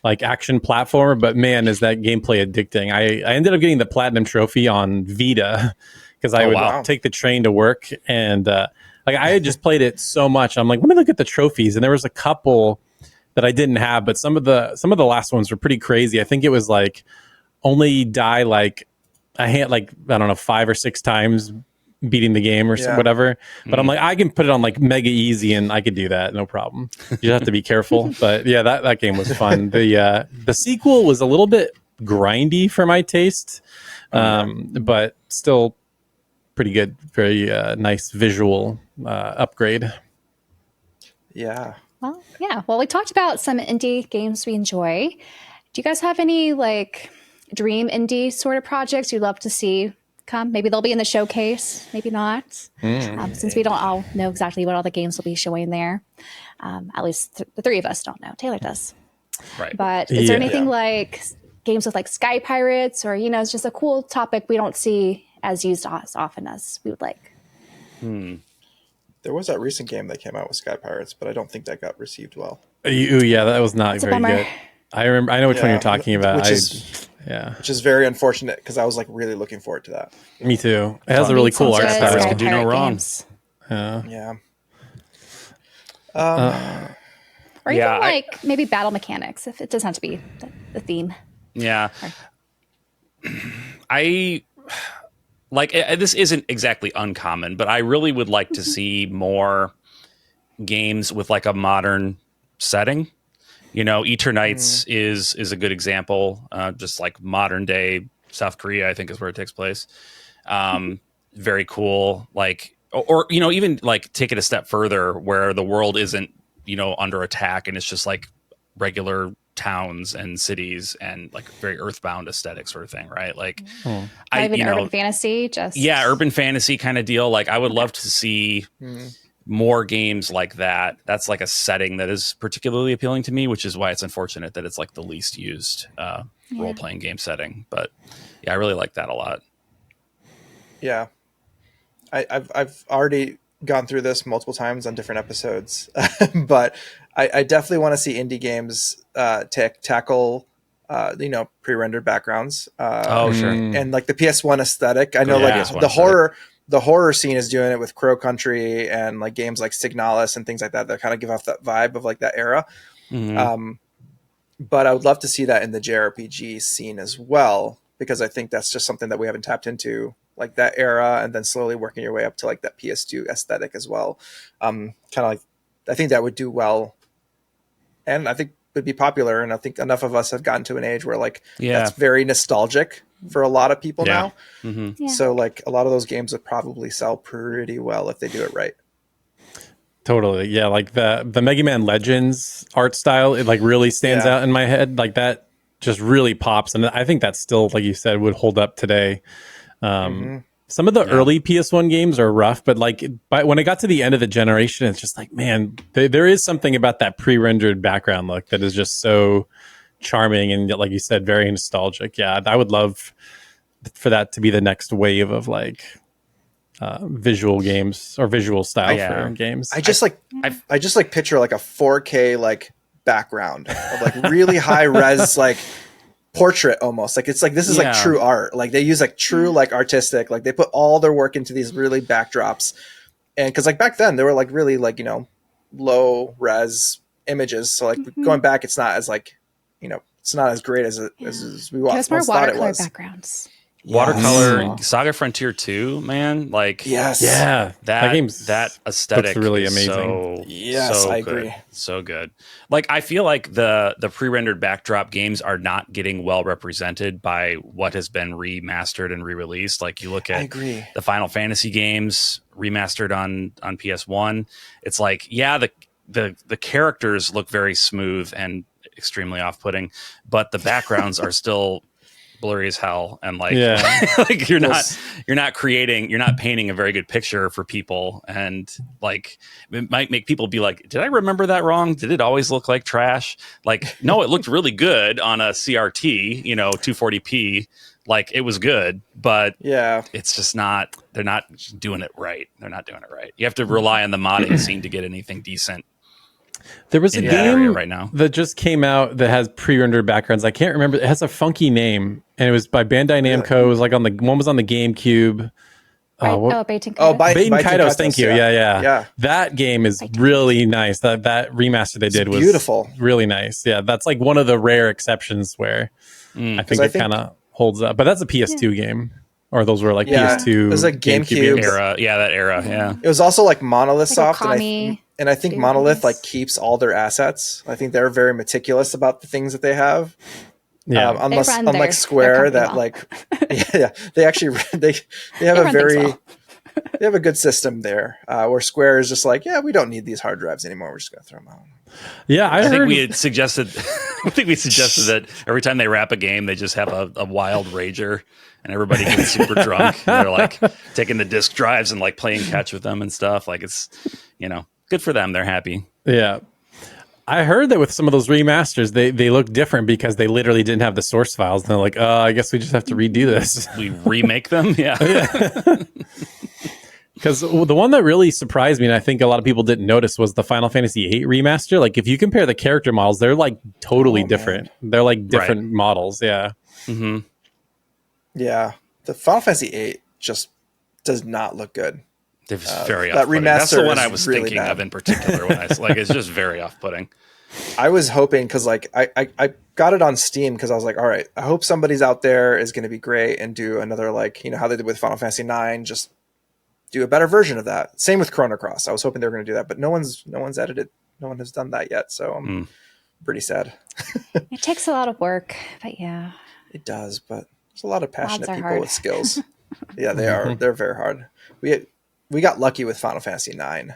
Speaker 4: like action platformer. But man, is that gameplay addicting! I ended up getting the platinum trophy on Vita because I would take the train to work, and like I had just played it so much. I'm like, let me look at the trophies, and there was a couple that I didn't have, but some of the last ones were pretty crazy. I think it was like only die like I don't know 5 or 6 times beating the game or whatever. But I'm like, I can put it on like mega easy and I could do that, no problem. You just have to be careful. But yeah, that game was fun. The sequel was a little bit grindy for my taste, but still pretty good. Very nice visual upgrade.
Speaker 1: Yeah.
Speaker 3: Well, we talked about some indie games we enjoy. Do you guys have any like dream indie sort of projects you'd love to see come? Maybe they'll be in the showcase, maybe not. Since we don't all know exactly what all the games will be showing there. At least the 3 of us don't know. Taylor does.
Speaker 2: Right.
Speaker 3: But is there anything like games with like Sky Pirates or, it's just a cool topic we don't see as used as often as we would like?
Speaker 1: There was that recent game that came out with Sky Pirates, but I don't think that got received well.
Speaker 4: Yeah, that was not very good. I know which one you're talking about.
Speaker 1: Which is very unfortunate because I was like really looking forward to that.
Speaker 4: Me too. It has a really cool art style.
Speaker 2: Pirates could do no wrong.
Speaker 1: Yeah.
Speaker 3: Or even like maybe battle mechanics, if it doesn't have to be the theme.
Speaker 2: Yeah. I like this isn't exactly uncommon, but I really would like to see more games with like a modern setting. Eternights is a good example. Just like modern day South Korea, I think is where it takes place. Very cool. Like, or even like take it a step further where the world isn't under attack and it's just like regular towns and cities and like very earthbound aesthetic sort of thing, right? Like,
Speaker 3: urban fantasy,
Speaker 2: urban fantasy kind of deal. Like, I would love to see more games like that. That's like a setting that is particularly appealing to me, which is why it's unfortunate that it's like the least used role-playing game setting. But yeah, I really like that a lot.
Speaker 1: Yeah, I've already gone through this multiple times on different episodes, but I definitely want to see indie games tackle pre-rendered backgrounds.
Speaker 2: Sure.
Speaker 1: And like the PS1 aesthetic. I know the horror scene is doing it with Crow Country and like games like Signalis and things like that kind of give off that vibe of like that era. But I would love to see that in the JRPG scene as well, because I think that's just something that we haven't tapped into, like that era, and then slowly working your way up to like that PS2 aesthetic as well. Kind of like, I think that would do well, and I think would be popular. And I think enough of us have gotten to an age where like that's very nostalgic for a lot of people now. So like a lot of those games would probably sell pretty well if they do it right.
Speaker 4: Totally. Yeah, like the Mega Man Legends art style, it like really stands out in my head. Like that just really pops. And I think that still, like you said, would hold up today. Some of the early PS1 games are rough, but like when it got to the end of the generation, it's just like, man, there is something about that pre-rendered background look that is just so charming and, like you said, very nostalgic. Yeah, I would love for that to be the next wave of like visual games or visual style for games.
Speaker 1: I just picture like a 4K like background of like really high res like portrait almost. Like it's like this is like true art. Like they use like true like artistic, like they put all their work into these really backdrops. And because like back then they were like really like, you know, low res images. So like going back, it's not as like, you know, it's not as great as we once thought it was.
Speaker 3: Backgrounds.
Speaker 2: Watercolor Saga Frontier 2, man, like that aesthetic
Speaker 4: really
Speaker 2: is
Speaker 4: amazing.
Speaker 1: I agree.
Speaker 2: So good. Like I feel like the pre-rendered backdrop games are not getting well represented by what has been remastered and re-released. Like you look at the Final Fantasy games remastered on PS1, it's like the characters look very smooth and extremely off-putting, but the backgrounds are still blurry as hell, and like, like you're not painting a very good picture for people, and like it might make people be like, did I remember that wrong? Did it always look like trash? Like, no, it looked really good on a CRT, 240p. Like it was good, but it's just not. They're not doing it right. They're not doing it right. You have to rely on the modding scene to get anything decent.
Speaker 4: There was a game
Speaker 2: right now
Speaker 4: that just came out that has pre-rendered backgrounds. I can't remember. It has a funky name, and it was by Bandai Namco. It was like one was on the GameCube.
Speaker 3: Baten Kaitos.
Speaker 4: Thank you. Yeah. That game is really nice. That remaster they did was
Speaker 1: beautiful,
Speaker 4: really nice. Yeah, that's like one of the rare exceptions where I think it kind of holds up. But that's a PS2 game. Or those were like PS2.
Speaker 1: It was like GameCube
Speaker 2: era. Yeah, that era. Yeah.
Speaker 1: It was also like Monolith Soft,
Speaker 3: and
Speaker 1: I think Monolith like keeps all their assets. I think they're very meticulous about the things that they have.
Speaker 4: Yeah.
Speaker 1: Unlike Square, that like, they actually they have they have a good system there. Where Square is just like, we don't need these hard drives anymore. We're just gonna throw them out.
Speaker 4: Yeah,
Speaker 2: I think we had suggested. I think we suggested that every time they wrap a game, they just have a wild rager, and everybody gets super drunk. And they're like taking the disc drives and like playing catch with them and stuff. Like it's, good for them. They're happy.
Speaker 4: Yeah. I heard that with some of those remasters, they look different because they literally didn't have the source files. And they're like, I guess we just have to redo this.
Speaker 2: We remake them? Yeah.
Speaker 4: Because the one that really surprised me, and I think a lot of people didn't notice, was the Final Fantasy VIII remaster. Like, if you compare the character models, they're like totally different. Man. They're like different models. Yeah.
Speaker 2: Mm-hmm.
Speaker 1: Yeah. The Final Fantasy VIII just does not look good.
Speaker 2: It's very off-putting. That's the one I was really thinking of in particular. When it's just very off-putting.
Speaker 1: I was hoping, because like I got it on Steam because I was like, all right, I hope somebody's out there is going to be great and do another, like, how they did with Final Fantasy IX, just do a better version of that. Same with Chrono Cross. I was hoping they were going to do that, but no one's edited. No one has done that yet, so I'm pretty sad.
Speaker 3: It takes a lot of work, but yeah,
Speaker 1: it does. But there's a lot of passionate people with skills. Yeah, they are. They're very hard. We got lucky with Final Fantasy IX.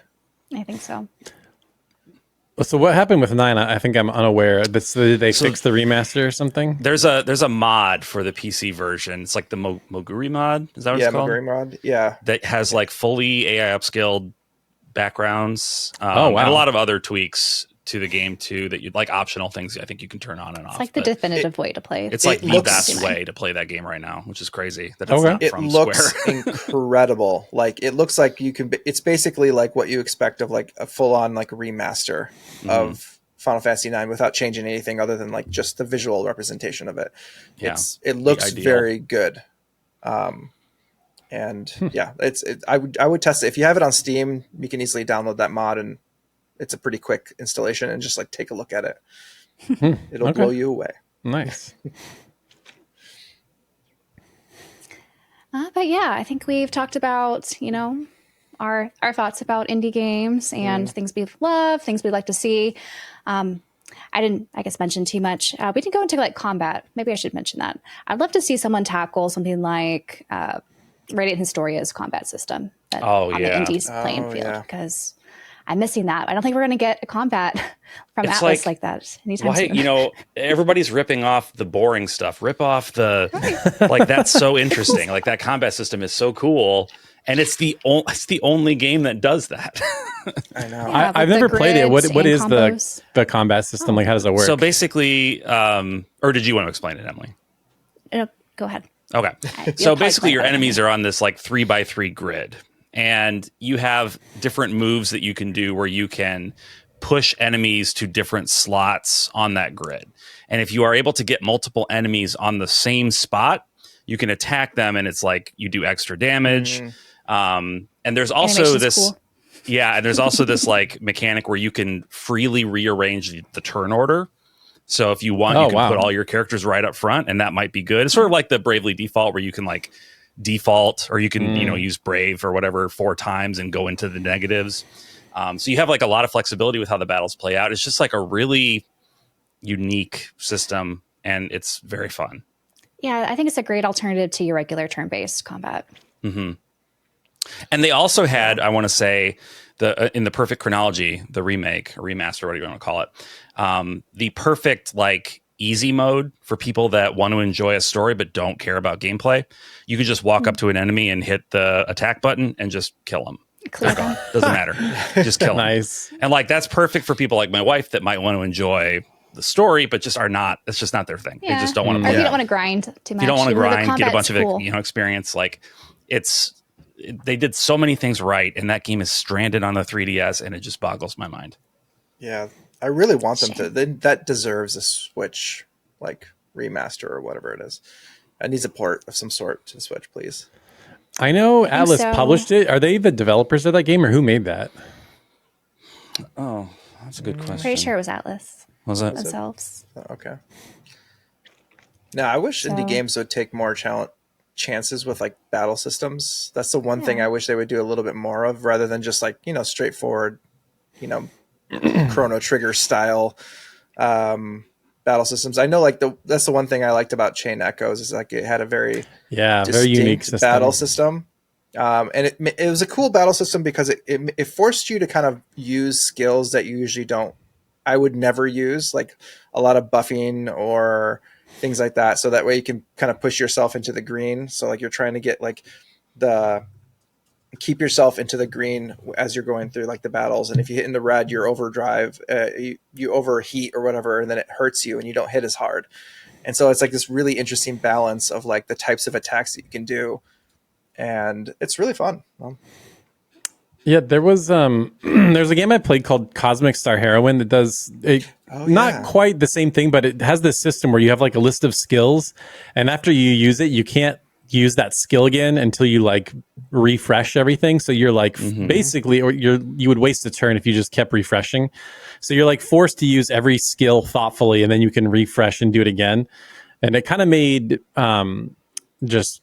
Speaker 3: I think so.
Speaker 4: So what happened with 9? I think I'm unaware. Did they fix the remaster or something?
Speaker 2: There's a mod for the PC version. It's like the Moguri mod. Is that what it's called?
Speaker 1: Moguri mod. Yeah.
Speaker 2: That has like fully AI upscaled backgrounds.
Speaker 4: Oh, wow.
Speaker 2: And a lot of other tweaks to the game too that you'd like optional things I think you can turn on and off.
Speaker 3: It's like the definitive way to play.
Speaker 2: It's like the best way to play that game right now, which is crazy that it's not from
Speaker 1: looks
Speaker 2: Square.
Speaker 1: incredible. Like it looks like you can. It's basically like what you expect of like a full on like remaster of Final Fantasy IX without changing anything other than like just the visual representation of it.
Speaker 2: Yeah,
Speaker 1: it looks very good. And yeah, I would test it. If you have it on Steam, you can easily download that mod, and it's a pretty quick installation, and just like take a look at it. It'll blow you away.
Speaker 4: Nice.
Speaker 3: But yeah, I think we've talked about, our thoughts about indie games and things we love, things we'd like to see. I didn't, I guess, mention too much. We didn't go into like combat. Maybe I should mention that. I'd love to see someone tackle something like Radiant Historia's combat system on the indies playing field, because I'm missing that. I don't think we're going to get a combat from Atlas like that anytime soon.
Speaker 2: Everybody's ripping off the boring stuff. Rip off the like that's so interesting. Like that combat system is so cool, and it's the only game that does that.
Speaker 1: I know.
Speaker 3: Yeah,
Speaker 4: I've never played it. What is
Speaker 3: combos.
Speaker 4: the combat system? Like, how does it work?
Speaker 2: So basically, or did you want to explain it, Emily?
Speaker 3: Go ahead.
Speaker 2: Okay. So basically your enemies are on this like 3x3 grid, and you have different moves that you can do where you can push enemies to different slots on that grid. And if you are able to get multiple enemies on the same spot, you can attack them, and it's like you do extra damage. And there's also this cool. And there's also this like mechanic where you can freely rearrange the turn order. So if you want, you can put all your characters right up front, and that might be good. It's sort of like the Bravely Default, where you can like default, or you can use Brave or whatever 4 times and go into the negatives. So you have like a lot of flexibility with how the battles play out. It's just like a really unique system, and it's very fun.
Speaker 3: Yeah, I think it's a great alternative to your regular turn-based combat.
Speaker 2: And they also had, I want to say, in the Perfect Chronology, the remake or remaster, whatever you want to call it, the perfect like easy mode for people that want to enjoy a story but don't care about gameplay. You could just walk up to an enemy and hit the attack button and just kill them. Doesn't matter. Just kill them.
Speaker 4: Nice.
Speaker 2: And like that's perfect for people like my wife that might want to enjoy the story but just are not. It's just not their thing.
Speaker 3: Yeah.
Speaker 2: They just don't want to play.
Speaker 3: Or if you don't want to grind too much.
Speaker 2: If you don't want to grind, get a bunch
Speaker 3: cool.
Speaker 2: of experience. Like they did so many things right, and that game is stranded on the 3DS, and it just boggles my mind.
Speaker 1: Yeah, I really want them to. That deserves a Switch like remaster or whatever it is. It needs a port of some sort to Switch, please.
Speaker 4: I know Atlas published it. Are they the developers of that game, or who made that?
Speaker 2: Oh, that's a good question.
Speaker 3: Pretty sure it was Atlas.
Speaker 2: Was it
Speaker 3: themselves?
Speaker 1: Okay. Now I wish indie games would take more chances with like battle systems. That's the one thing I wish they would do a little bit more of, rather than just like straightforward, Chrono Trigger style battle systems. I know like that's the one thing I liked about Chain Echoes is like it had a very
Speaker 4: very unique
Speaker 1: battle system. And it was a cool battle system because it forced you to kind of use skills that you usually I would never use, like a lot of buffing or things like that. So that way you can kind of push yourself into the green. So like you're trying to get like keep yourself into the green as you're going through like the battles. And if you hit in the red, you're overdrive, you overheat or whatever, and then it hurts you and you don't hit as hard. And so it's like this really interesting balance of like the types of attacks that you can do. And it's really fun.
Speaker 4: Yeah, there was there's a game I played called Cosmic Star Heroine that does not quite the same thing, but it has this system where you have like a list of skills, and after you use it, you can't use that skill again until you like refresh everything. So you're like basically, or you would waste a turn if you just kept refreshing. So you're like forced to use every skill thoughtfully, and then you can refresh and do it again. And it kind of made just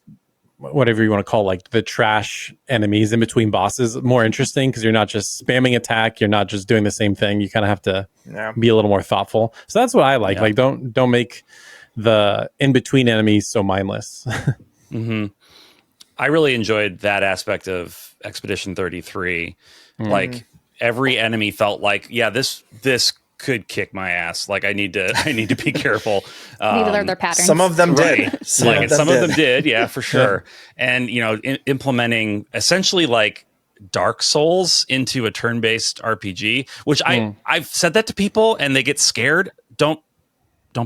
Speaker 4: whatever you want to call like the trash enemies in between bosses more interesting, because you're not just spamming attack, you're not just doing the same thing, you kind of have to be a little more thoughtful. So that's what I like. Like don't make the in between enemies so mindless.
Speaker 2: I really enjoyed that aspect of Expedition 33. Like every enemy felt like this could kick my ass. Like I need to be careful.
Speaker 3: Need to learn their patterns.
Speaker 1: Some of them did.
Speaker 2: Some of them did, yeah, for sure. And implementing essentially like Dark Souls into a turn-based RPG, which I've said that to people and they get scared. Don't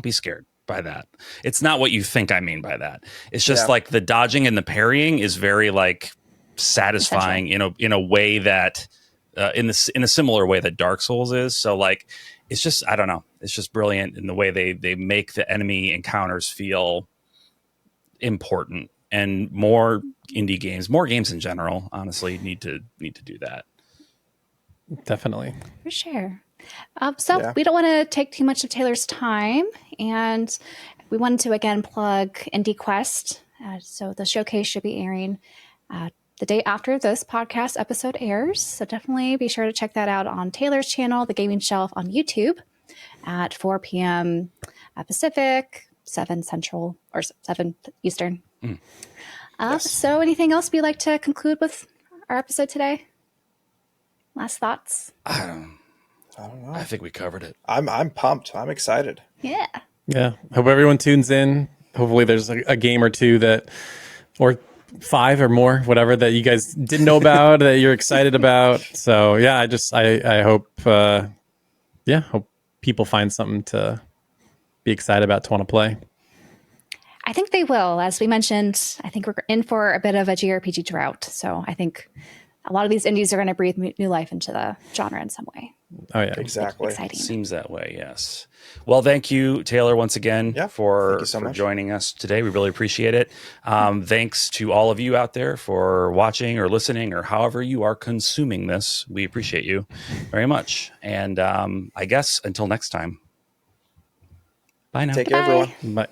Speaker 2: be scared by that. It's not what you think I mean by that. It's just like the dodging and the parrying is very like satisfying in a way that in a similar way that Dark Souls is. So like it's just, I don't know, it's just brilliant in the way they make the enemy encounters feel important. And more indie games, more games in general, honestly, need to do that.
Speaker 4: Definitely.
Speaker 3: For sure. We don't want to take too much of Taylor's time, and we wanted to again plug Indie Quest. So the showcase should be airing the day after this podcast episode airs. So definitely be sure to check that out on Taylor's channel, The Gaming Shelf on YouTube at 4 p.m. Pacific, 7 Central, or 7 Eastern. Yes. So anything else we'd like to conclude with our episode today? Last thoughts?
Speaker 2: I don't know. I think we covered it.
Speaker 1: I'm pumped. I'm excited.
Speaker 3: Yeah.
Speaker 4: Hope everyone tunes in. Hopefully there's a game or two or 5 or more, whatever, that you guys didn't know about, that you're excited about. So yeah, I hope hope people find something to be excited about, to want to play.
Speaker 3: I think they will. As we mentioned, I think we're in for a bit of a JRPG drought. So I think a lot of these indies are going to breathe new life into the genre in some way.
Speaker 4: Oh, yeah.
Speaker 1: Exactly.
Speaker 2: Seems that way, yes. Well, thank you, Taylor, once again for joining us today. We really appreciate it. Thanks to all of you out there for watching or listening or however you are consuming this. We appreciate you very much. And I guess until next time. Bye now.
Speaker 1: Take care, everyone.
Speaker 4: Bye.